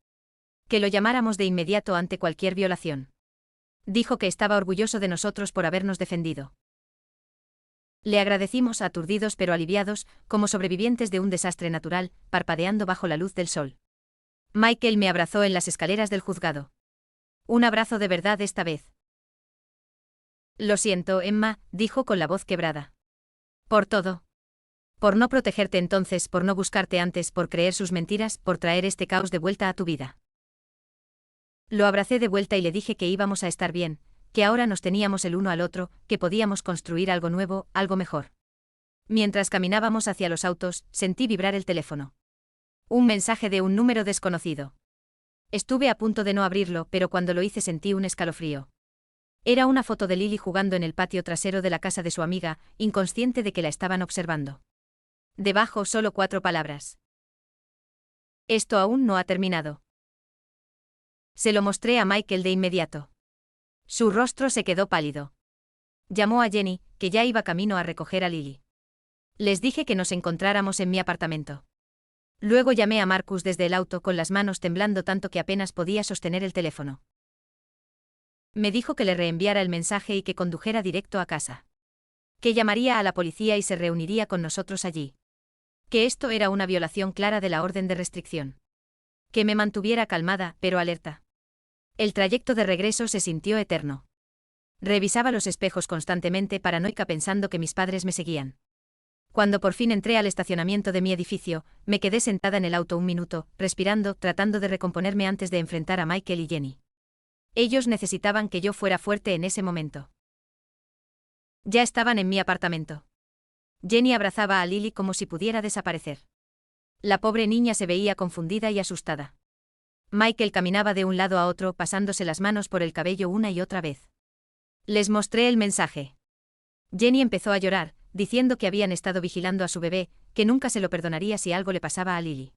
Que lo llamáramos de inmediato ante cualquier violación. Dijo que estaba orgulloso de nosotros por habernos defendido. Le agradecimos, aturdidos pero aliviados, como sobrevivientes de un desastre natural, parpadeando bajo la luz del sol. Michael me abrazó en las escaleras del juzgado. Un abrazo de verdad esta vez. Lo siento, Emma, dijo con la voz quebrada. Por todo. Por no protegerte entonces, por no buscarte antes, por creer sus mentiras, por traer este caos de vuelta a tu vida. Lo abracé de vuelta y le dije que íbamos a estar bien, que ahora nos teníamos el uno al otro, que podíamos construir algo nuevo, algo mejor. Mientras caminábamos hacia los autos, sentí vibrar el teléfono. Un mensaje de un número desconocido. Estuve a punto de no abrirlo, pero cuando lo hice sentí un escalofrío. Era una foto de Lily jugando en el patio trasero de la casa de su amiga, inconsciente de que la estaban observando. Debajo solo 4 palabras. Esto aún no ha terminado. Se lo mostré a Michael de inmediato. Su rostro se quedó pálido. Llamó a Jenny, que ya iba camino a recoger a Lily. Les dije que nos encontráramos en mi apartamento. Luego llamé a Marcus desde el auto con las manos temblando tanto que apenas podía sostener el teléfono. Me dijo que le reenviara el mensaje y que condujera directo a casa. Que llamaría a la policía y se reuniría con nosotros allí. Que esto era una violación clara de la orden de restricción. Que me mantuviera calmada, pero alerta. El trayecto de regreso se sintió eterno. Revisaba los espejos constantemente paranoica pensando que mis padres me seguían. Cuando por fin entré al estacionamiento de mi edificio, me quedé sentada en el auto un minuto, respirando, tratando de recomponerme antes de enfrentar a Michael y Jenny. Ellos necesitaban que yo fuera fuerte en ese momento. Ya estaban en mi apartamento. Jenny abrazaba a Lily como si pudiera desaparecer. La pobre niña se veía confundida y asustada. Michael caminaba de un lado a otro pasándose las manos por el cabello una y otra vez. Les mostré el mensaje. Jenny empezó a llorar, diciendo que habían estado vigilando a su bebé, que nunca se lo perdonaría si algo le pasaba a Lily.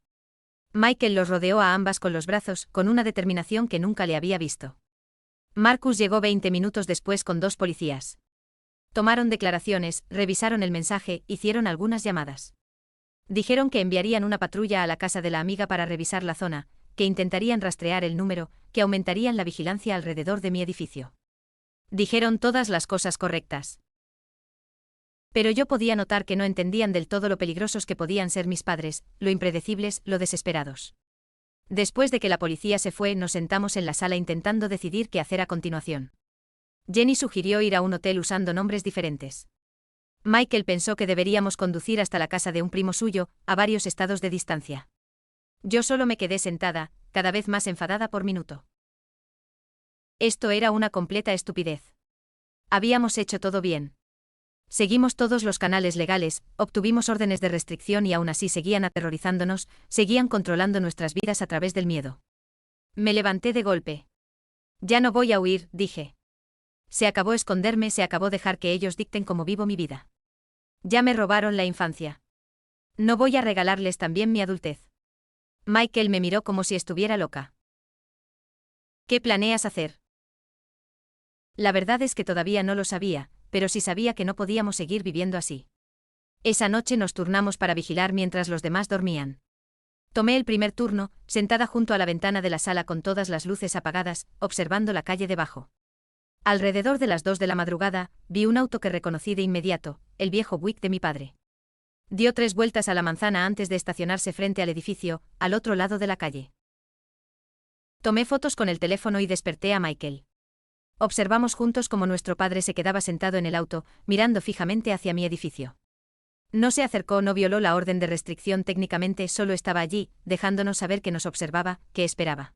Michael los rodeó a ambas con los brazos, con una determinación que nunca le había visto. Marcus llegó 20 minutos después con 2 policías. Tomaron declaraciones, revisaron el mensaje, hicieron algunas llamadas. Dijeron que enviarían una patrulla a la casa de la amiga para revisar la zona, que intentarían rastrear el número, que aumentarían la vigilancia alrededor de mi edificio. Dijeron todas las cosas correctas. Pero yo podía notar que no entendían del todo lo peligrosos que podían ser mis padres, lo impredecibles, lo desesperados. Después de que la policía se fue, nos sentamos en la sala intentando decidir qué hacer a continuación. Jenny sugirió ir a un hotel usando nombres diferentes. Michael pensó que deberíamos conducir hasta la casa de un primo suyo, a varios estados de distancia. Yo solo me quedé sentada, cada vez más enfadada por minuto. Esto era una completa estupidez. Habíamos hecho todo bien. Seguimos todos los canales legales, obtuvimos órdenes de restricción y aún así seguían aterrorizándonos, seguían controlando nuestras vidas a través del miedo. Me levanté de golpe. Ya no voy a huir, dije. Se acabó esconderme, se acabó dejar que ellos dicten cómo vivo mi vida. Ya me robaron la infancia. No voy a regalarles también mi adultez. Michael me miró como si estuviera loca. ¿Qué planeas hacer? La verdad es que todavía no lo sabía, pero sí sabía que no podíamos seguir viviendo así. Esa noche nos turnamos para vigilar mientras los demás dormían. Tomé el primer turno, sentada junto a la ventana de la sala con todas las luces apagadas, observando la calle debajo. Alrededor de las 2 de la madrugada, vi un auto que reconocí de inmediato, el viejo Buick de mi padre. Dio 3 vueltas a la manzana antes de estacionarse frente al edificio, al otro lado de la calle. Tomé fotos con el teléfono y desperté a Michael. Observamos juntos cómo nuestro padre se quedaba sentado en el auto, mirando fijamente hacia mi edificio. No se acercó, no violó la orden de restricción técnicamente, solo estaba allí, dejándonos saber que nos observaba, que esperaba.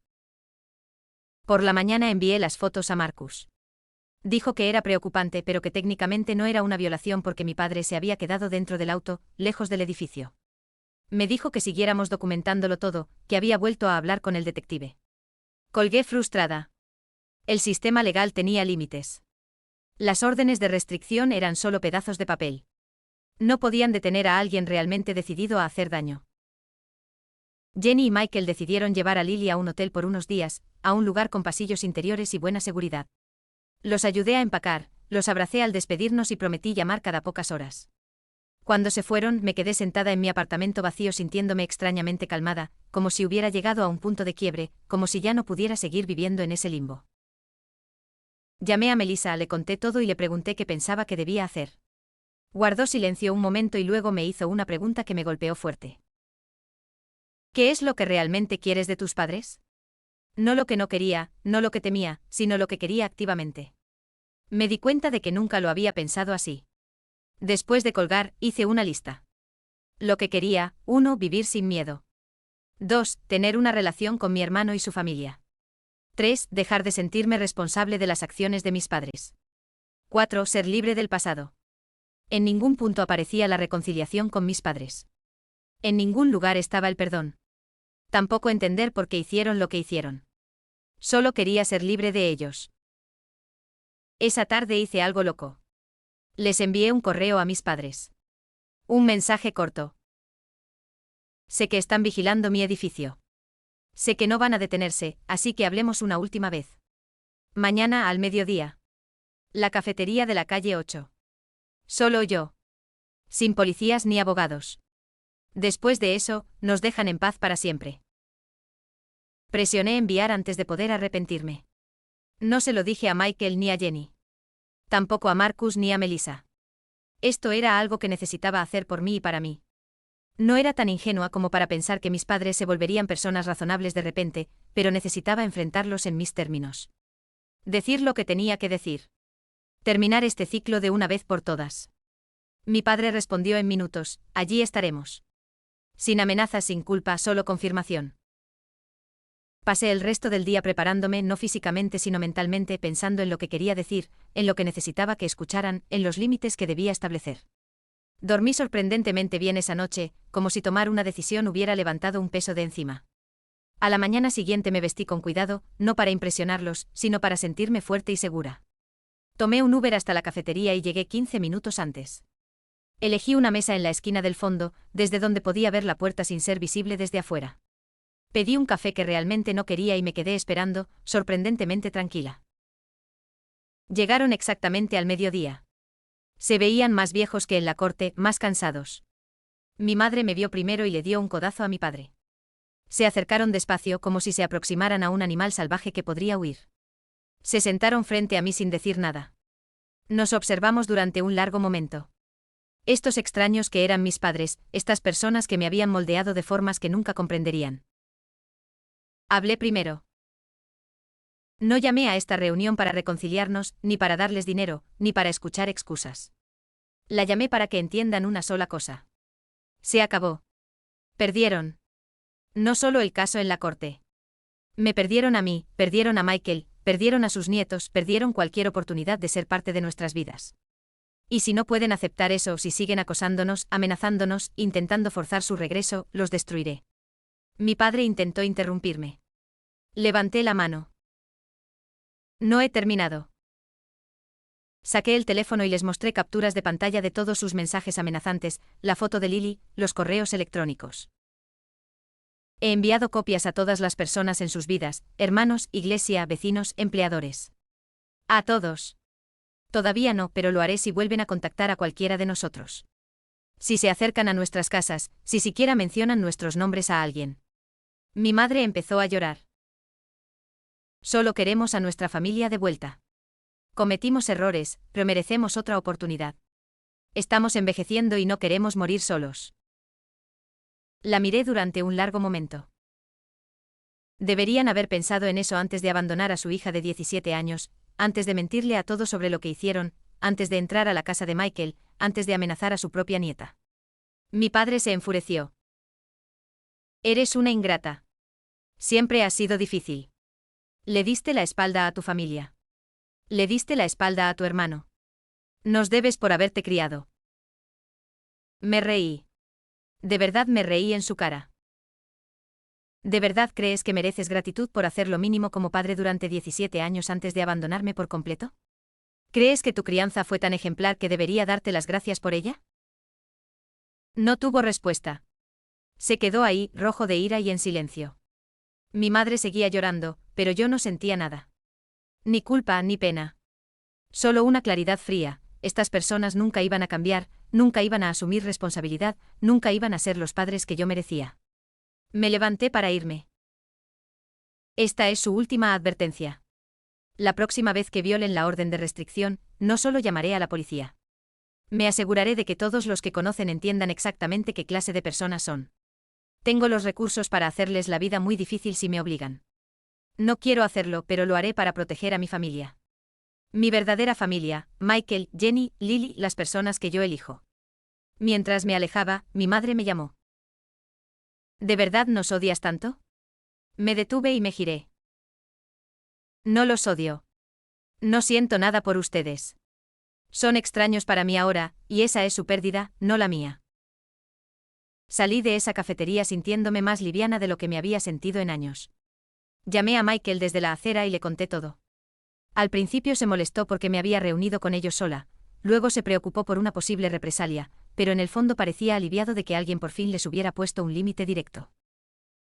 Por la mañana envié las fotos a Marcus. Dijo que era preocupante pero que técnicamente no era una violación porque mi padre se había quedado dentro del auto, lejos del edificio. Me dijo que siguiéramos documentándolo todo, que había vuelto a hablar con el detective. Colgué frustrada. El sistema legal tenía límites. Las órdenes de restricción eran solo pedazos de papel. No podían detener a alguien realmente decidido a hacer daño. Jenny y Michael decidieron llevar a Lily a un hotel por unos días, a un lugar con pasillos interiores y buena seguridad. Los ayudé a empacar, los abracé al despedirnos y prometí llamar cada pocas horas. Cuando se fueron, me quedé sentada en mi apartamento vacío sintiéndome extrañamente calmada, como si hubiera llegado a un punto de quiebre, como si ya no pudiera seguir viviendo en ese limbo. Llamé a Melissa, le conté todo y le pregunté qué pensaba que debía hacer. Guardó silencio un momento y luego me hizo una pregunta que me golpeó fuerte. ¿Qué es lo que realmente quieres de tus padres? No lo que no quería, no lo que temía, sino lo que quería activamente. Me di cuenta de que nunca lo había pensado así. Después de colgar, hice una lista. Lo que quería: 1. Vivir sin miedo. 2. Tener una relación con mi hermano y su familia. 3. Dejar de sentirme responsable de las acciones de mis padres. 4. Ser libre del pasado. En ningún punto aparecía la reconciliación con mis padres. En ningún lugar estaba el perdón. Tampoco entender por qué hicieron lo que hicieron. Solo quería ser libre de ellos. Esa tarde hice algo loco. Les envié un correo a mis padres. Un mensaje corto. Sé que están vigilando mi edificio. Sé que no van a detenerse, así que hablemos una última vez. Mañana al mediodía. La cafetería de la calle 8. Solo yo. Sin policías ni abogados. Después de eso, nos dejan en paz para siempre. Presioné enviar antes de poder arrepentirme. No se lo dije a Michael ni a Jenny. Tampoco a Marcus ni a Melissa. Esto era algo que necesitaba hacer por mí y para mí. No era tan ingenua como para pensar que mis padres se volverían personas razonables de repente, pero necesitaba enfrentarlos en mis términos. Decir lo que tenía que decir. Terminar este ciclo de una vez por todas. Mi padre respondió en minutos: allí estaremos. Sin amenazas, sin culpa, solo confirmación. Pasé el resto del día preparándome, no físicamente sino mentalmente, pensando en lo que quería decir, en lo que necesitaba que escucharan, en los límites que debía establecer. Dormí sorprendentemente bien esa noche, como si tomar una decisión hubiera levantado un peso de encima. A la mañana siguiente me vestí con cuidado, no para impresionarlos, sino para sentirme fuerte y segura. Tomé un Uber hasta la cafetería y llegué 15 minutos antes. Elegí una mesa en la esquina del fondo, desde donde podía ver la puerta sin ser visible desde afuera. Pedí un café que realmente no quería y me quedé esperando, sorprendentemente tranquila. Llegaron exactamente al mediodía. Se veían más viejos que en la corte, más cansados. Mi madre me vio primero y le dio un codazo a mi padre. Se acercaron despacio, como si se aproximaran a un animal salvaje que podría huir. Se sentaron frente a mí sin decir nada. Nos observamos durante un largo momento. Estos extraños que eran mis padres, estas personas que me habían moldeado de formas que nunca comprenderían. Hablé primero. No llamé a esta reunión para reconciliarnos, ni para darles dinero, ni para escuchar excusas. La llamé para que entiendan una sola cosa. Se acabó. Perdieron. No solo el caso en la corte. Me perdieron a mí, perdieron a Michael, perdieron a sus nietos, perdieron cualquier oportunidad de ser parte de nuestras vidas. Y si no pueden aceptar eso, si siguen acosándonos, amenazándonos, intentando forzar su regreso, los destruiré. Mi padre intentó interrumpirme. Levanté la mano. No he terminado. Saqué el teléfono y les mostré capturas de pantalla de todos sus mensajes amenazantes, la foto de Lily, los correos electrónicos. He enviado copias a todas las personas en sus vidas, hermanos, iglesia, vecinos, empleadores. A todos. Todavía no, pero lo haré si vuelven a contactar a cualquiera de nosotros. Si se acercan a nuestras casas, si siquiera mencionan nuestros nombres a alguien. Mi madre empezó a llorar. Solo queremos a nuestra familia de vuelta. Cometimos errores, pero merecemos otra oportunidad. Estamos envejeciendo y no queremos morir solos. La miré durante un largo momento. Deberían haber pensado en eso antes de abandonar a su hija de 17 años, antes de mentirle a todos sobre lo que hicieron, antes de entrar a la casa de Michael, antes de amenazar a su propia nieta. Mi padre se enfureció. Eres una ingrata. Siempre has sido difícil. Le diste la espalda a tu familia. Le diste la espalda a tu hermano. Nos debes por haberte criado. Me reí. De verdad me reí en su cara. ¿De verdad crees que mereces gratitud por hacer lo mínimo como padre durante 17 años antes de abandonarme por completo? ¿Crees que tu crianza fue tan ejemplar que debería darte las gracias por ella? No tuvo respuesta. Se quedó ahí, rojo de ira y en silencio. Mi madre seguía llorando, pero yo no sentía nada. Ni culpa ni pena. Solo una claridad fría. Estas personas nunca iban a cambiar, nunca iban a asumir responsabilidad, nunca iban a ser los padres que yo merecía. Me levanté para irme. Esta es su última advertencia. La próxima vez que violen la orden de restricción, no solo llamaré a la policía. Me aseguraré de que todos los que conocen entiendan exactamente qué clase de personas son. Tengo los recursos para hacerles la vida muy difícil si me obligan. No quiero hacerlo, pero lo haré para proteger a mi familia. Mi verdadera familia, Michael, Jenny, Lily, las personas que yo elijo. Mientras me alejaba, mi madre me llamó. ¿De verdad nos odias tanto? Me detuve y me giré. No los odio. No siento nada por ustedes. Son extraños para mí ahora, y esa es su pérdida, no la mía. Salí de esa cafetería sintiéndome más liviana de lo que me había sentido en años. Llamé a Michael desde la acera y le conté todo. Al principio se molestó porque me había reunido con ellos sola, luego se preocupó por una posible represalia, pero en el fondo parecía aliviado de que alguien por fin les hubiera puesto un límite directo.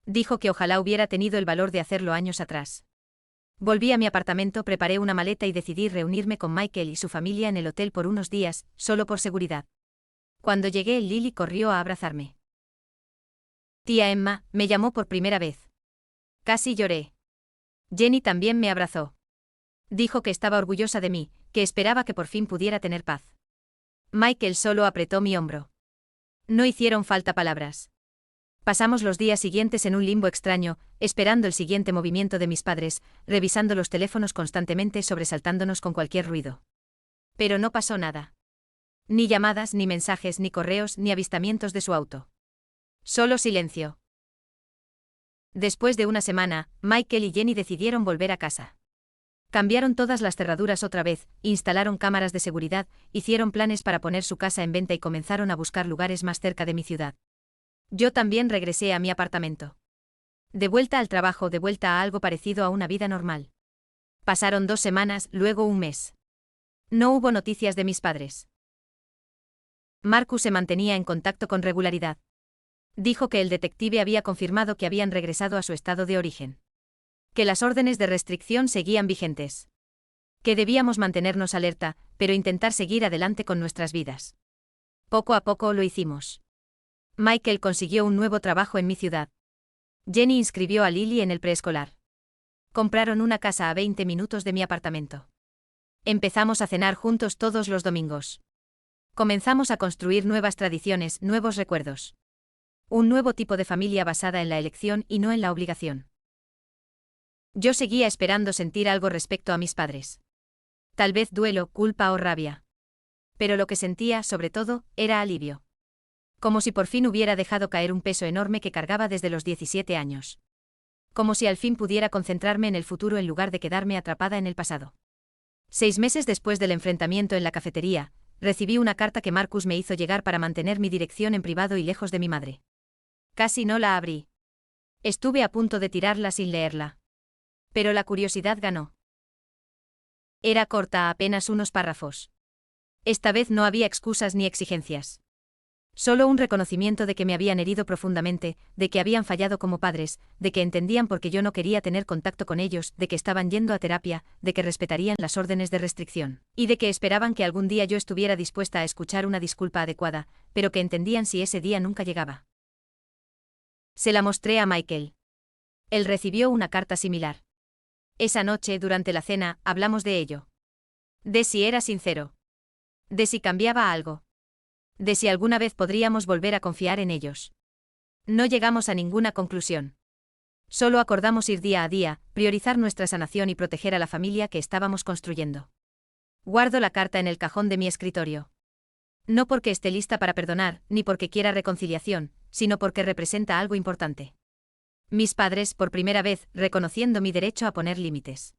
Dijo que ojalá hubiera tenido el valor de hacerlo años atrás. Volví a mi apartamento, preparé una maleta y decidí reunirme con Michael y su familia en el hotel por unos días, solo por seguridad. Cuando llegué, Lily corrió a abrazarme. Tía Emma, me llamó por primera vez. Casi lloré. Jenny también me abrazó. Dijo que estaba orgullosa de mí, que esperaba que por fin pudiera tener paz. Michael solo apretó mi hombro. No hicieron falta palabras. Pasamos los días siguientes en un limbo extraño, esperando el siguiente movimiento de mis padres, revisando los teléfonos constantemente, sobresaltándonos con cualquier ruido. Pero no pasó nada. Ni llamadas, ni mensajes, ni correos, ni avistamientos de su auto. Solo silencio. Después de una semana, Michael y Jenny decidieron volver a casa. Cambiaron todas las cerraduras otra vez, instalaron cámaras de seguridad, hicieron planes para poner su casa en venta y comenzaron a buscar lugares más cerca de mi ciudad. Yo también regresé a mi apartamento. De vuelta al trabajo, de vuelta a algo parecido a una vida normal. Pasaron 2 semanas, luego un mes. No hubo noticias de mis padres. Marcus se mantenía en contacto con regularidad. Dijo que el detective había confirmado que habían regresado a su estado de origen. Que las órdenes de restricción seguían vigentes. Que debíamos mantenernos alerta, pero intentar seguir adelante con nuestras vidas. Poco a poco lo hicimos. Michael consiguió un nuevo trabajo en mi ciudad. Jenny inscribió a Lily en el preescolar. Compraron una casa a 20 minutos de mi apartamento. Empezamos a cenar juntos todos los domingos. Comenzamos a construir nuevas tradiciones, nuevos recuerdos. Un nuevo tipo de familia basada en la elección y no en la obligación. Yo seguía esperando sentir algo respecto a mis padres. Tal vez duelo, culpa o rabia. Pero lo que sentía, sobre todo, era alivio. Como si por fin hubiera dejado caer un peso enorme que cargaba desde los 17 años. Como si al fin pudiera concentrarme en el futuro en lugar de quedarme atrapada en el pasado. 6 meses después del enfrentamiento en la cafetería, recibí una carta que Marcus me hizo llegar para mantener mi dirección en privado y lejos de mi madre. Casi no la abrí. Estuve a punto de tirarla sin leerla. Pero la curiosidad ganó. Era corta, apenas unos párrafos. Esta vez no había excusas ni exigencias. Solo un reconocimiento de que me habían herido profundamente, de que habían fallado como padres, de que entendían por qué yo no quería tener contacto con ellos, de que estaban yendo a terapia, de que respetarían las órdenes de restricción, y de que esperaban que algún día yo estuviera dispuesta a escuchar una disculpa adecuada, pero que entendían si ese día nunca llegaba. Se la mostré a Michael. Él recibió una carta similar. Esa noche, durante la cena, hablamos de ello. De si era sincero. De si cambiaba algo. De si alguna vez podríamos volver a confiar en ellos. No llegamos a ninguna conclusión. Solo acordamos ir día a día, priorizar nuestra sanación y proteger a la familia que estábamos construyendo. Guardo la carta en el cajón de mi escritorio. No porque esté lista para perdonar, ni porque quiera reconciliación, sino porque representa algo importante. Mis padres, por primera vez, reconociendo mi derecho a poner límites.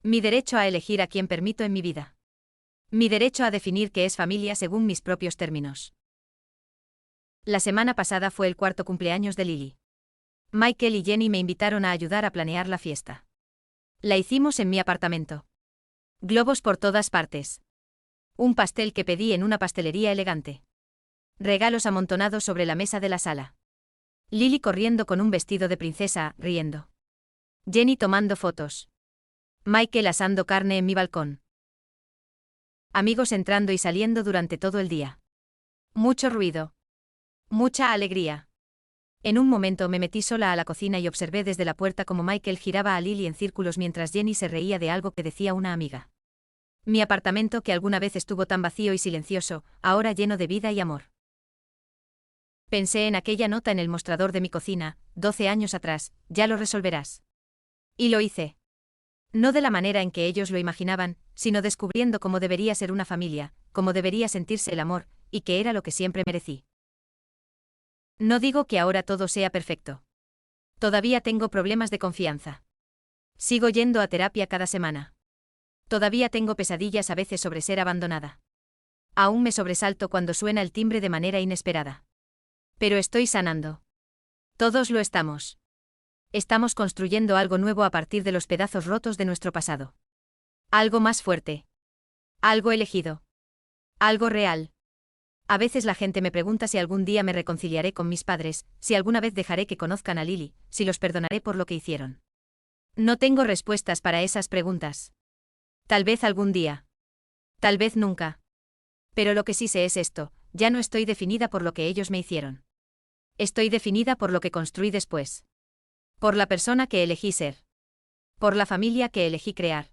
Mi derecho a elegir a quién permito en mi vida. Mi derecho a definir qué es familia según mis propios términos. La semana pasada fue el 4º cumpleaños de Lily. Michael y Jenny me invitaron a ayudar a planear la fiesta. La hicimos en mi apartamento. Globos por todas partes. Un pastel que pedí en una pastelería elegante. Regalos amontonados sobre la mesa de la sala. Lily corriendo con un vestido de princesa, riendo. Jenny tomando fotos. Michael asando carne en mi balcón. Amigos entrando y saliendo durante todo el día. Mucho ruido. Mucha alegría. En un momento me metí sola a la cocina y observé desde la puerta cómo Michael giraba a Lily en círculos mientras Jenny se reía de algo que decía una amiga. Mi apartamento, que alguna vez estuvo tan vacío y silencioso, ahora lleno de vida y amor. Pensé en aquella nota en el mostrador de mi cocina, 12 años atrás, ya lo resolverás. Y lo hice. No de la manera en que ellos lo imaginaban, sino descubriendo cómo debería ser una familia, cómo debería sentirse el amor, y que era lo que siempre merecí. No digo que ahora todo sea perfecto. Todavía tengo problemas de confianza. Sigo yendo a terapia cada semana. Todavía tengo pesadillas a veces sobre ser abandonada. Aún me sobresalto cuando suena el timbre de manera inesperada. Pero estoy sanando. Todos lo estamos. Estamos construyendo algo nuevo a partir de los pedazos rotos de nuestro pasado. Algo más fuerte. Algo elegido. Algo real. A veces la gente me pregunta si algún día me reconciliaré con mis padres, si alguna vez dejaré que conozcan a Lily, si los perdonaré por lo que hicieron. No tengo respuestas para esas preguntas. Tal vez algún día. Tal vez nunca. Pero lo que sí sé es esto, ya no estoy definida por lo que ellos me hicieron. Estoy definida por lo que construí después. Por la persona que elegí ser. Por la familia que elegí crear.